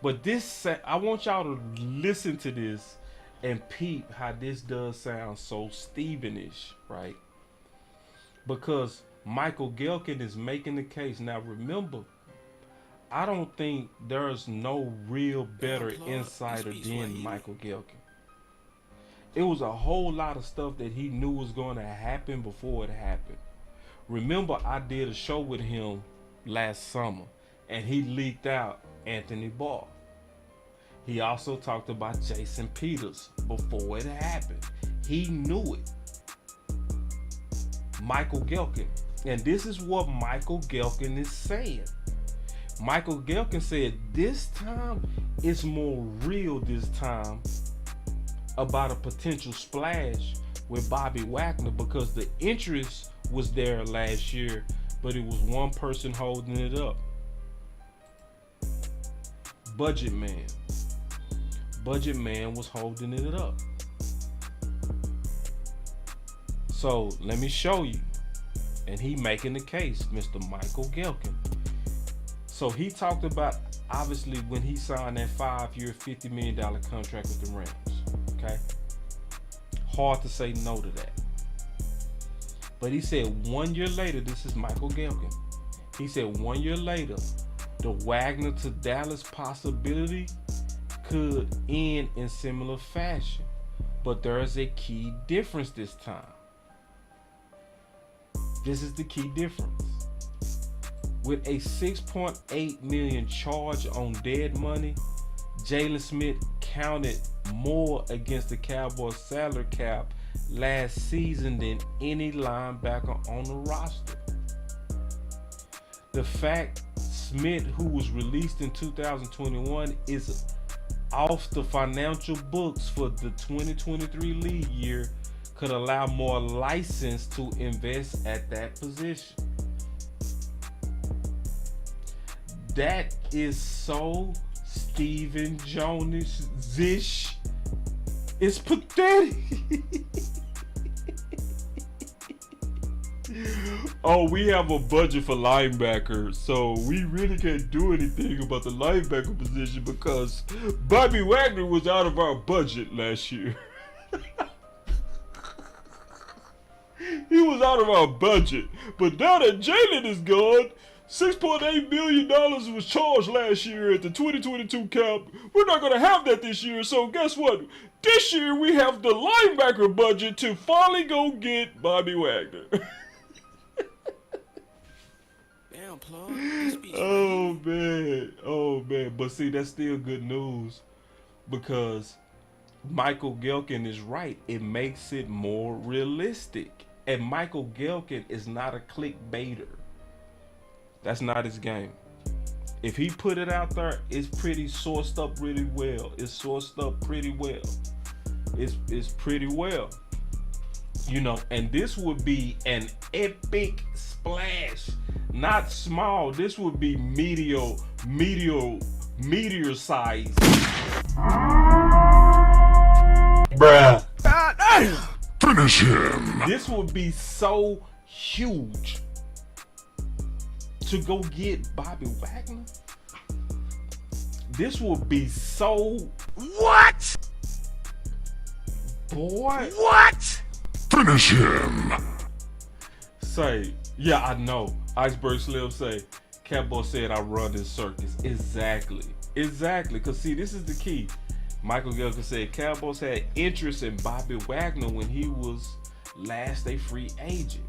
[SPEAKER 1] But this, I want y'all to listen to this and peep how this does sound so Stevenish, right? Because Michael Gehlken is making the case. Now remember, I don't think there's no real better insider than Michael Gehlken. It was a whole lot of stuff that he knew was going to happen before it happened. Remember, I did a show with him last summer, and he leaked out Anthony Barr. He also talked about Jason Peters before it happened. He knew it. Michael Gehlken. And this is what Michael Gehlken is saying. Michael Gehlken said this time it's more real this time about a potential splash with Bobby Wagner, because the interest was there last year, but it was one person holding it up. Budget Man. Budget Man was holding it up. So let me show you. And he making the case, Mr. Michael Gehlken. So he talked about, obviously, when he signed that 5-year, $50 million contract with the Rams. Okay, hard to say no to that. But he said 1 year later, this is Michael Gehlken. He said 1 year later, the Wagner to Dallas possibility could end in similar fashion. But there is a key difference this time. This is the key difference. With a $6.8 million charge on dead money, Jalen Smith counted more against the Cowboys salary cap last season than any linebacker on the roster. The fact Smith, who was released in 2021, is off the financial books for the 2023 league year could allow more license to invest at that position. That is so Stephen Jones-ish. It's pathetic. Oh, we have a budget for linebacker, so we really can't do anything about the linebacker position because Bobby Wagner was out of our budget last year. He was out of our budget, but now that Jalen is gone, $6.8 million was charged last year at the 2022 cap. We're not going to have that this year, so guess what? This year we have the linebacker budget to finally go get Bobby Wagner.
[SPEAKER 4] Damn, plug. You speak
[SPEAKER 1] Oh man. But see, that's still good news because Michael Gehlken is right. It makes it more realistic. And Michael Gehlken is not a clickbaiter. That's not his game. If he put it out there, it's pretty sourced up really well. It's sourced up pretty well. It's pretty well. You know, and this would be an epic splash. Not small. This would be meteor size.
[SPEAKER 10] Bruh.
[SPEAKER 9] Finish him.
[SPEAKER 1] This would be so huge to go get Bobby Wagner. This would be so
[SPEAKER 10] What?
[SPEAKER 1] boy.
[SPEAKER 10] What?
[SPEAKER 9] Finish him.
[SPEAKER 1] Say, yeah, I know. Iceberg Slim say, Cowboy said I run this circus. Exactly. Because see, this is the key. Michael Gehlken said Cowboys had interest in Bobby Wagner when he was last a free agent.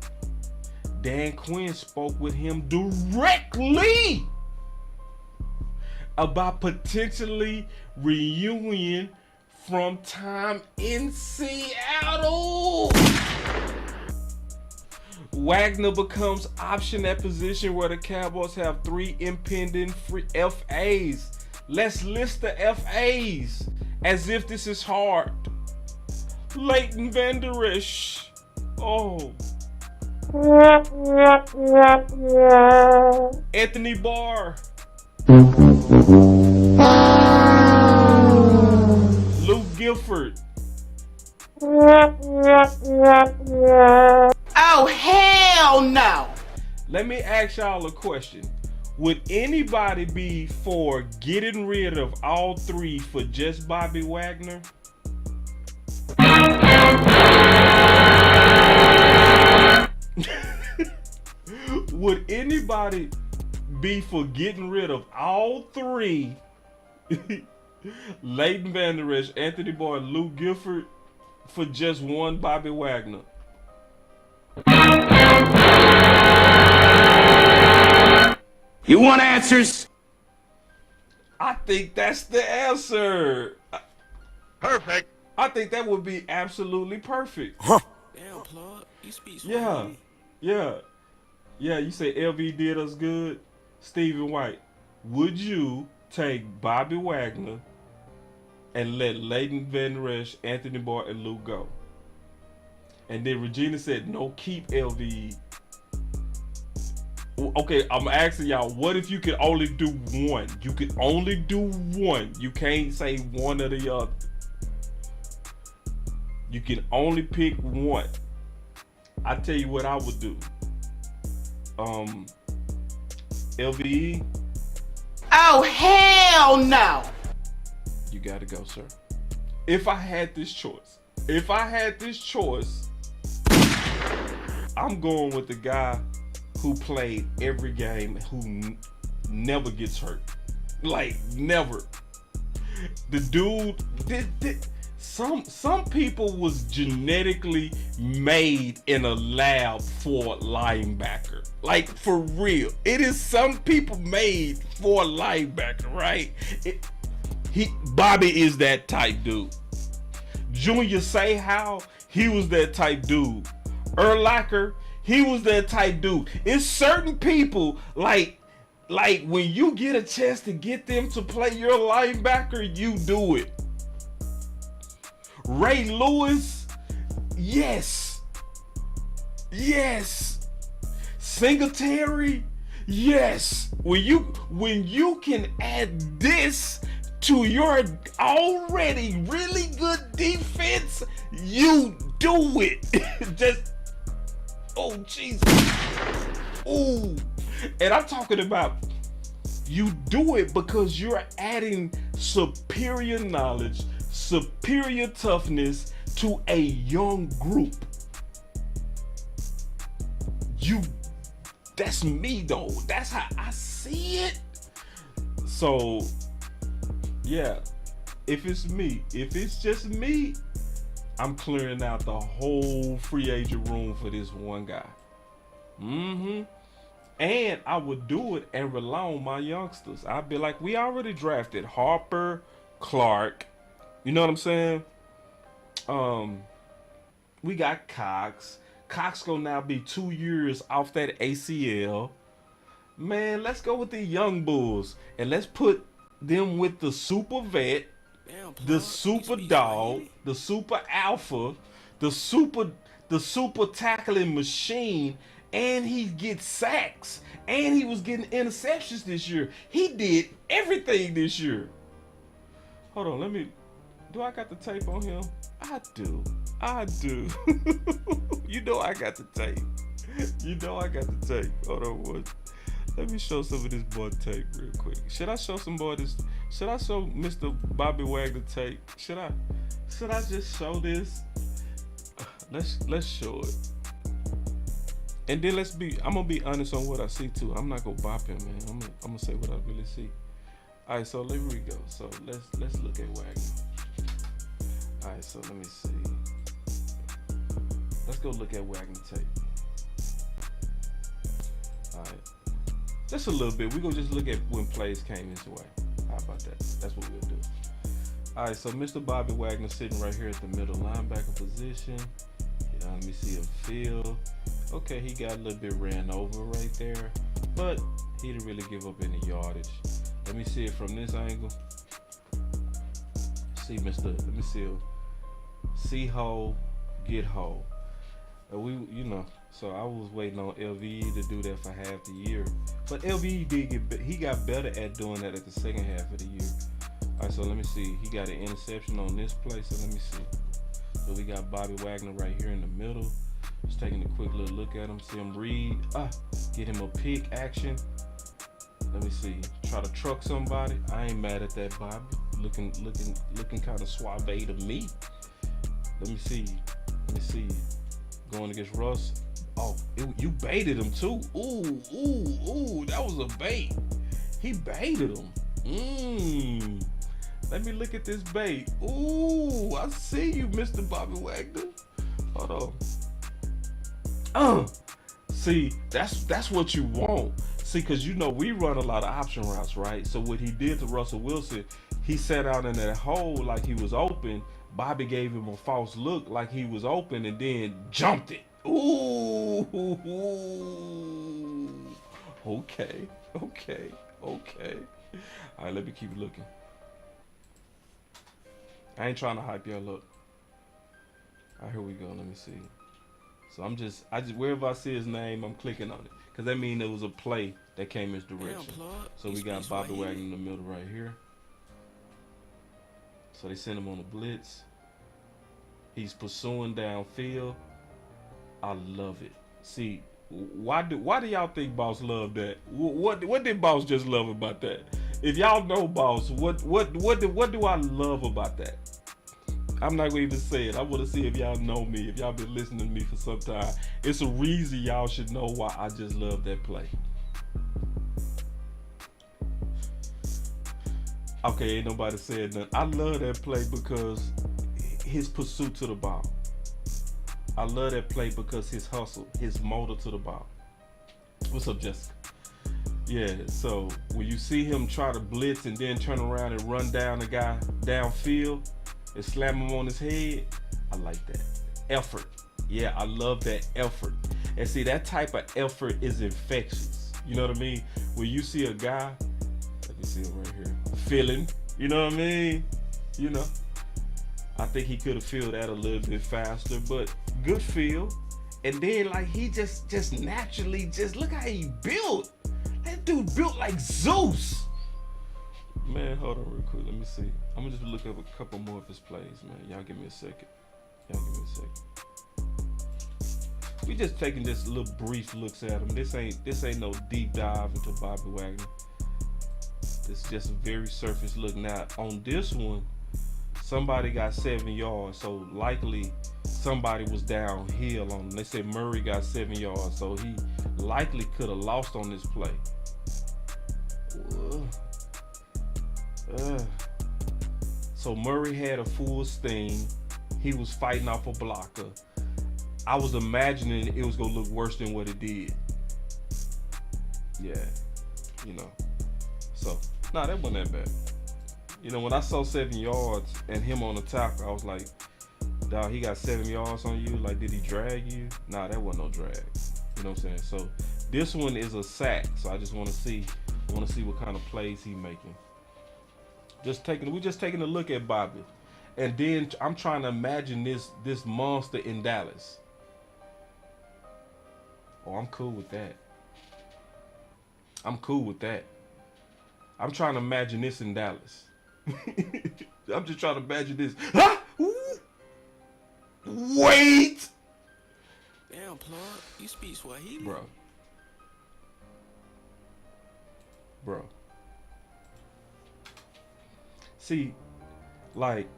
[SPEAKER 1] Dan Quinn spoke with him directly about potentially reunion from time in Seattle. Wagner becomes option at position where the Cowboys have 3 impending free FAs. Let's list the FAs as if this is hard. Leighton Vander Esch. Oh. Anthony Barr. Luke Gifford.
[SPEAKER 10] Oh, hell no!
[SPEAKER 1] Let me ask y'all a question. Would anybody be for getting rid of all 3 for just Bobby Wagner? Would anybody be for getting rid of all 3, Leighton Vander Esch, Anthony Barr, Luke Gifford, for just one Bobby Wagner?
[SPEAKER 10] You want answers?
[SPEAKER 1] I think that's the answer.
[SPEAKER 10] Perfect.
[SPEAKER 1] I think that would be absolutely perfect.
[SPEAKER 4] Damn, plug. You speak Swahili.
[SPEAKER 1] Yeah. You say LV did us good. Stephen White, would you take Bobby Wagner and let Leighton Vander Esch, Anthony Barr, and Luke go? And then Regina said, no, keep LV. Okay, I'm asking y'all, what if you could only do one? You could only do one. You can't say one or the other. You can only pick one. I tell you what I would do. LVE.
[SPEAKER 10] Oh, hell no!
[SPEAKER 1] You gotta go, sir. If I had this choice, I'm going with the guy who played every game, who never gets hurt. Like, never. The dude, some people was genetically made in a lab for linebacker. Like, for real. It is some people made for linebacker, right? Bobby is that type dude. Junior Seau, he was that type dude. Urlacher, he was that type dude. It's certain people, like when you get a chance to get them to play your linebacker, you do it. Ray Lewis, Yes. Yes. Singletary. Yes. When you can add this to your already really good defense, you do it. Just, oh Jesus. Ooh. And I'm talking about you do it because you're adding superior knowledge, superior toughness to a young group. That's me though. That's how I see it. So yeah, if it's just me, I'm clearing out the whole free agent room for this one guy. And I would do it and rely on my youngsters. I'd be like, we already drafted Harper, Clark. You know what I'm saying? We got Cox. Cox gonna now be 2 years off that ACL. Man, let's go with the young bulls and let's put them with the super vet, the super dog, the super alpha, the super tackling machine, and he gets sacks, and he was getting interceptions this year. He did everything this year. Hold on, do I got the tape on him? I do. You know I got the tape. Hold on, what? Let me show some of this boy tape real quick. Should I show Mr. Bobby Wagner tape? Should I just show this? Let's show it. And then I'm gonna be honest on what I see too. I'm not gonna bop him, man. I'm gonna say what I really see. All right, so here we go. So let's look at Wagner. All right, so let me see. Let's go look at Wagner tape. All right, just a little bit. We're gonna just look at when plays came his way. How about that? That's what we'll do. All right, so Mr. Bobby Wagner sitting right here at the middle linebacker position. Let me see him field. Okay, he got a little bit ran over right there, but he didn't really give up any yardage. Let me see it from this angle. Let me see him. See hole, get hole. So I was waiting on LVE to do that for half the year, but LVE he got better at doing that at the second half of the year. All right, so let me see. He got an interception on this play, so let me see. So we got Bobby Wagner right here in the middle. Just taking a quick little look at him, see him read. Get him a pick action. Let me see. Try to truck somebody. I ain't mad at that, Bobby. Looking kind of suave to me. Let me see. Going against Russ. Oh, you baited him too. Ooh, that was a bait. He baited him. Let me look at this bait. Ooh, I see you, Mr. Bobby Wagner. Hold on. See, that's what you want. See, because we run a lot of option routes, right? So what he did to Russell Wilson, he sat out in that hole like he was open. Bobby gave him a false look like he was open and then jumped it. Ooh. Okay. All right, let me keep looking. I ain't trying to hype y'all up. All right, here we go. Let me see. So I just wherever I see his name, I'm clicking on it, because that means there was a play that came his direction. So we got Bobby Wagner in the middle right here. So they sent him on a blitz. He's pursuing downfield. I love it. See, why do y'all think Boss loved that? What did Boss just love about that? If y'all know Boss, what do I love about that? I'm not gonna even say it. I want to see if y'all know me, if y'all been listening to me for some time. It's a reason y'all should know why I just love that play. Okay, ain't nobody said nothing. I love that play because his pursuit to the ball. I love that play because his hustle, his motor to the ball. What's up, Jessica? Yeah, so when you see him try to blitz and then turn around and run down the guy downfield and slam him on his head, I like that. Effort. Yeah, I love that effort. And see, that type of effort is infectious. You know what I mean? When you see a guy, let me see him right here, feeling, you know what I mean? I think he could have filled that a little bit faster, but good feel, and then like he just naturally just look how he built. That dude built like Zeus. Man, hold on real quick. Let me see. I'm gonna just look up a couple more of his plays, man. Y'all give me a second. We just taking this little brief looks at him. This ain't no deep dive into Bobby Wagner. This is just a very surface look. Now on this one, somebody got 7 yards, so likely somebody was downhill on him. They said Murray got 7 yards, so he likely could have lost on this play. So Murray had a full steam. He was fighting off a blocker. I was imagining it was gonna look worse than what it did. Yeah, you know. So, nah, that wasn't that bad. You know, when I saw 7 yards and him on the tackle, I was like, dawg, he got 7 yards on you? Like, did he drag you? Nah, that wasn't no drag. You know what I'm saying? So, this one is a sack. So, I just want to see what kind of plays he making. We're just taking a look at Bobby. And then I'm trying to imagine this monster in Dallas. Oh, I'm cool with that. I'm trying to imagine this in Dallas. I'm just trying to imagine this. Ah! Wait!
[SPEAKER 4] Damn, plug. You speak Swahili?
[SPEAKER 1] Bro. See, like,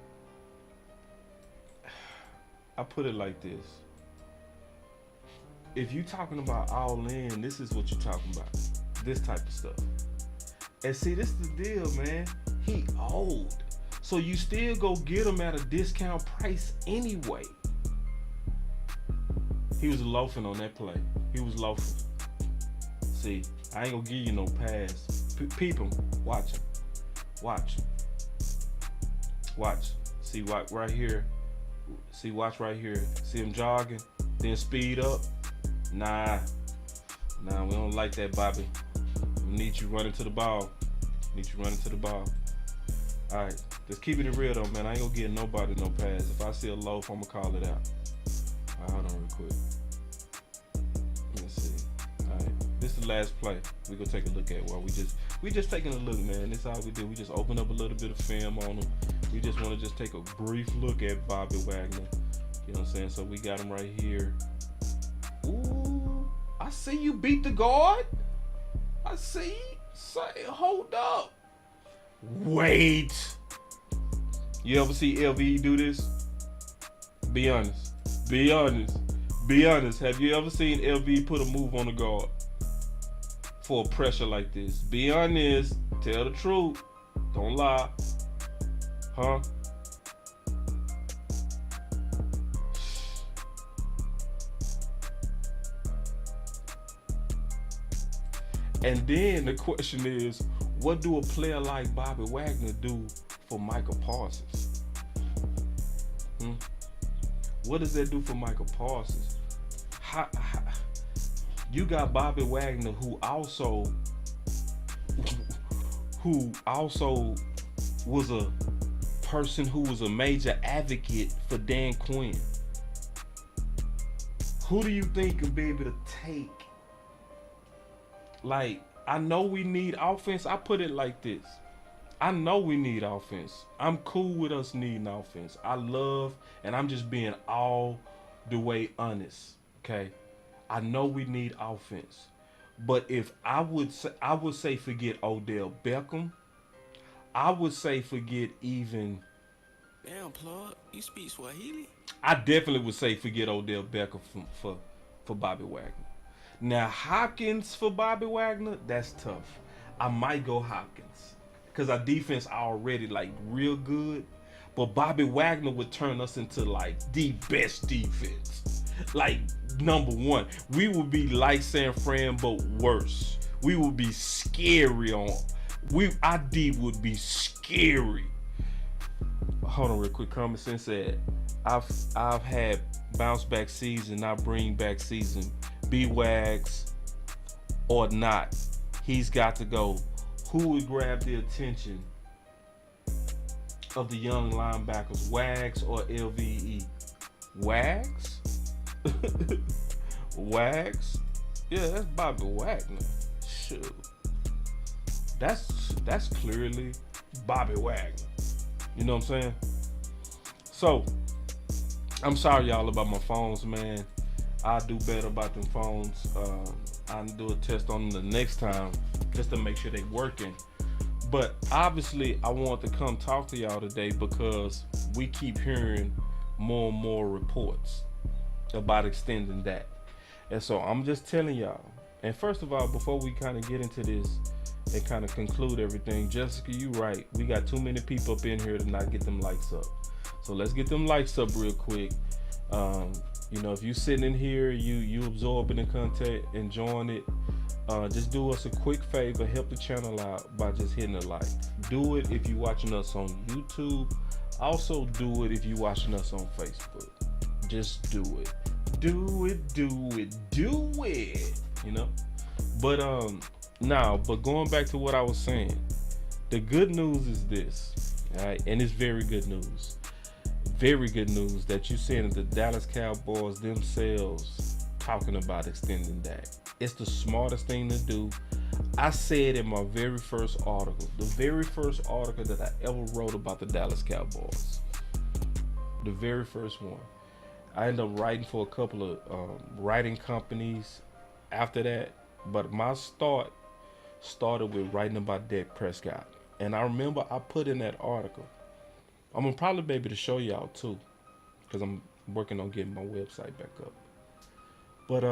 [SPEAKER 1] I put it like this. If you talking about all in, this is what you're talking about. This type of stuff. And see, this is the deal, man. He old. So you still go get him at a discount price anyway. He was loafing on that play. He was loafing. See, I ain't gonna give you no pass. Peep him. Watch him. Watch. See, watch right here. See, watch right here. See him jogging, then speed up. Nah, we don't like that, Bobby. We need you running to the ball. All right, just keep it real though, man. I ain't gonna give nobody no pass. If I see a loaf, I'm gonna call it out. All right, hold on real quick. Let me see. All right, this is the last play. We gonna take a look at while we just taking a look, man. This is how we do. We just open up a little bit of film on him. We just want to just take a brief look at Bobby Wagner. You know what I'm saying? So we got him right here. Ooh, I see you beat the guard. I see. Say, hold up. Wait. You ever see LV do this? Be honest. Have you ever seen LV put a move on the guard for a pressure like this? Be honest. Tell the truth. Don't lie. Huh? And then the question is, what do a player like Bobby Wagner do for Michael Parsons? What does that do for Michael Parsons? You got Bobby Wagner, who also was a person who was a major advocate for Dan Quinn. Who do you think can be able to take? Like, I know we need offense. I put it like this. I know we need offense. I'm cool with us needing offense. I love, and I'm just being all the way honest, okay? I know we need offense. But if I would say forget Odell Beckham. I would say forget even...
[SPEAKER 4] Damn, plug. You speak Swahili?
[SPEAKER 1] I definitely would say forget Odell Beckham for Bobby Wagner. Now, Hopkins for Bobby Wagner, that's tough. I might go Hopkins because our defense already like real good. But Bobby Wagner would turn us into like the best defense. Like number one, we would be like San Fran, but worse. We would be scary our D would be scary. Hold on real quick. Common Sense said, I've had bounce back season, not bring back season. B-Wags or not, he's got to go. Who would grab the attention of the young linebackers, Wags or LVE? Wags? Wags? Yeah, that's Bobby Wagner. Shoot. That's clearly Bobby Wagner. You know what I'm saying? So, I'm sorry y'all about my phones, man. I'll do better about them phones. I'll do a test on them the next time just to make sure they working. But obviously, I want to come talk to y'all today because we keep hearing more and more reports about extending that. And so I'm just telling y'all. And first of all, before we kind of get into this and kind of conclude everything, Jessica, you right. We got too many people up in here to not get them likes up. So let's get them likes up real quick. You know, if you sitting in here, you absorbing the content, enjoying it, just do us a quick favor, help the channel out by just hitting a like. Do it if you're watching us on YouTube. Also do it if you're watching us on Facebook. Just do it. Do it, do it, do it. You know? But but going back to what I was saying, the good news is this, all right, and it's very good news. Very good news that you seeing the Dallas Cowboys themselves talking about extending Dak. It's the smartest thing to do. I said in my very first article, the very first article that I ever wrote about the Dallas Cowboys, the very first one. I ended up writing for a couple of writing companies after that, but my start started with writing about Dak Prescott. And I remember I put in that article, I'm gonna probably be able to show y'all too, because I'm working on getting my website back up. But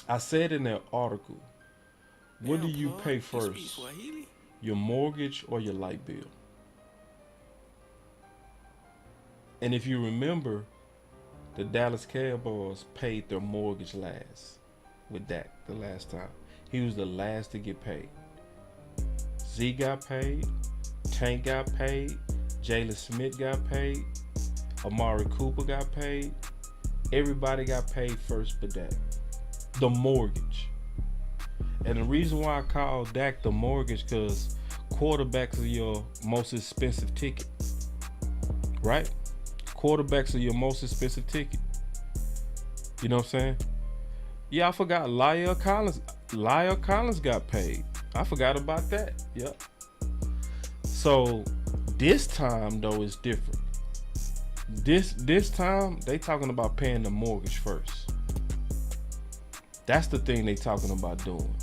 [SPEAKER 1] I said in that article, what do you pay first, your mortgage or your light bill? And if you remember, the Dallas Cowboys paid their mortgage last with Dak the last time. He was the last to get paid. Z got paid, Tank got paid, Jalen Smith got paid, Amari Cooper got paid. Everybody got paid first but Dak. The mortgage. And the reason why I call Dak the mortgage, because quarterbacks are your most expensive ticket. Right? Quarterbacks are your most expensive ticket. You know what I'm saying? Yeah, I forgot Lyle Collins got paid. I forgot about that. Yep. So this time though is different. This time they talking about paying the mortgage first. That's the thing they talking about doing.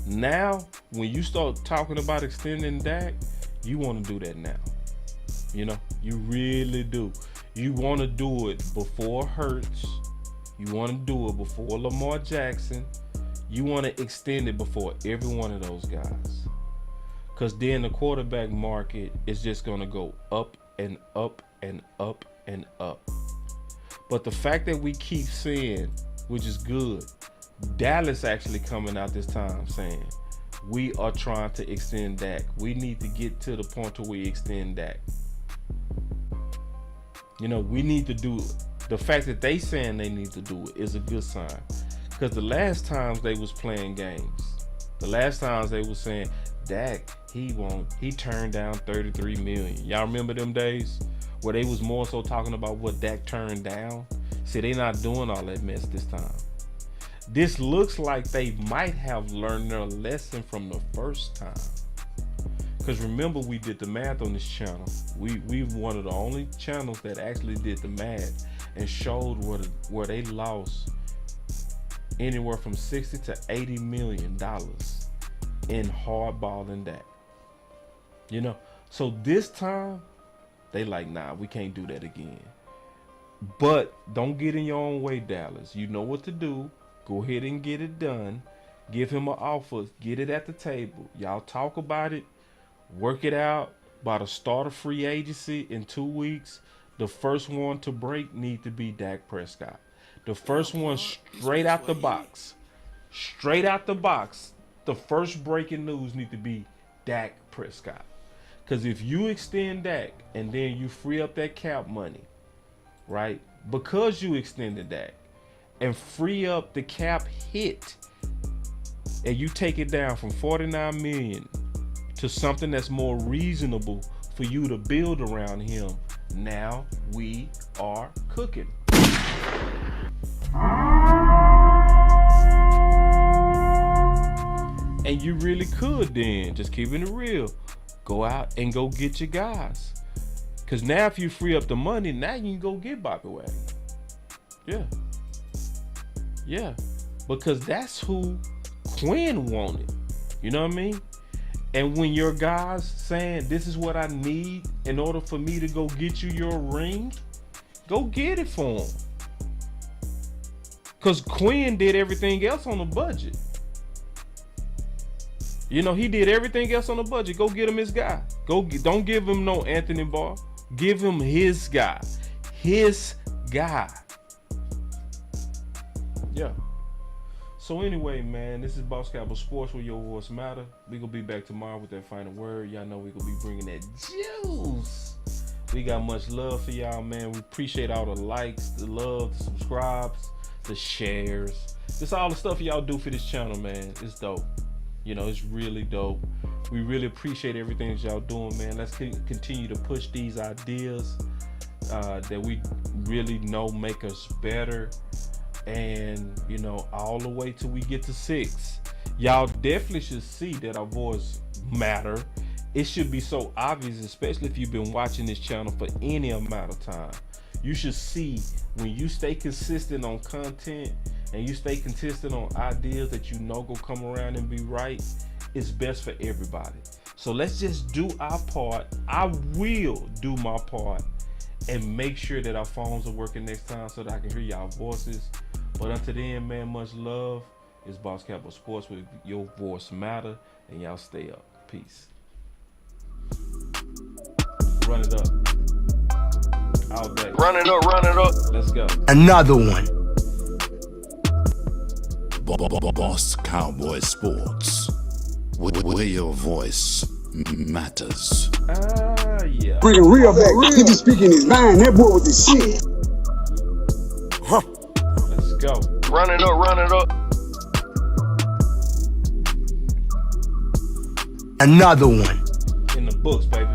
[SPEAKER 1] Now, when you start talking about extending Dak, you want to do that now. You know, you really do. You want to do it before Hurts. You want to do it before Lamar Jackson. You want to extend it before every one of those guys. Because then the quarterback market is just going to go up and up and up and up. But the fact that we keep seeing, which is good, Dallas actually coming out this time saying, we are trying to extend Dak. We need to get to the point where we extend Dak. You know, we need to do it. The fact that they saying they need to do it is a good sign. Because the last times they was playing games, the last times they was saying, Dak, he turned down $33 million. Y'all remember them days where they was more so talking about what Dak turned down? See, they not doing all that mess this time. This looks like they might have learned their lesson from the first time. Because remember, we did the math on this channel. We one of the only channels that actually did the math and showed where they lost anywhere from $60 to $80 million in hardballing Dak. You know, so this time they like, nah, we can't do that again. But don't get in your own way, Dallas. You know what to do. Go ahead and get it done. Give him an offer. Get it at the table. Y'all talk about it. Work it out. By the start of free agency in 2 weeks, the first one to break need to be Dak Prescott. The first one straight out the box. Straight out the box. The first breaking news need to be Dak Prescott. Because if you extend Dak and then you free up that cap money, right? Because you extended Dak and free up the cap hit, and you take it down from $49 million to something that's more reasonable for you to build around him, now we are cooking. And you really could then, just keeping it real, go out and go get your guys. Because now if you free up the money, now you can go get Bobby Wagner. Yeah. Yeah. Because that's who Quinn wanted. You know what I mean? And when your guys saying, this is what I need in order for me to go get you your ring, go get it for him. Because Quinn did everything else on the budget. You know, he did everything else on the budget. Go get him his guy. Don't give him no Anthony Barr. Give him his guy. His guy. Yeah. So anyway, man, this is Boss Cowboy Sports, where your voice matter. We gonna be back tomorrow with that final word. Y'all know we gonna be bringing that juice. We got much love for y'all, man. We appreciate all the likes, the love, the subscribes, the shares. Just all the stuff y'all do for this channel, man. It's dope. You know, it's really dope. We really appreciate everything that y'all doing, man. Let's continue to push these ideas that we really know make us better. And, you know, all the way till we get to 6. Y'all definitely should see that our voice matter. It should be so obvious, especially if you've been watching this channel for any amount of time. You should see when you stay consistent on content and you stay consistent on ideas that you know go come around and be right, it's best for everybody. So let's just do our part. I will do my part and make sure that our phones are working next time so that I can hear y'all voices. But until then, man, much love. It's Boss Cowboy Sports, with your voice matter, and y'all stay up. Peace. Run it up. All day.
[SPEAKER 10] Run it up, run it up.
[SPEAKER 1] Let's go.
[SPEAKER 5] Another one.
[SPEAKER 9] Boss Cowboy Sports, where your voice matters.
[SPEAKER 1] Yeah.
[SPEAKER 10] Bring it real back. He be speaking his mind. That boy with the shit.
[SPEAKER 1] Let's go.
[SPEAKER 10] Run it up, run it up.
[SPEAKER 5] Another one.
[SPEAKER 1] In the books, baby.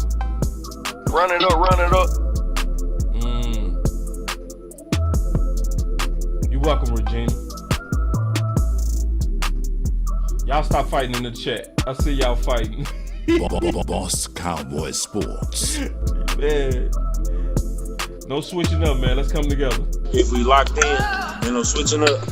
[SPEAKER 10] Run it up, run it up.
[SPEAKER 1] You're welcome, Regina. Y'all stop fighting in the chat. I see y'all fighting.
[SPEAKER 9] Boss Cowboy Sports.
[SPEAKER 1] Man. No switching up, man. Let's come together.
[SPEAKER 11] If we locked in, ain't no switching up.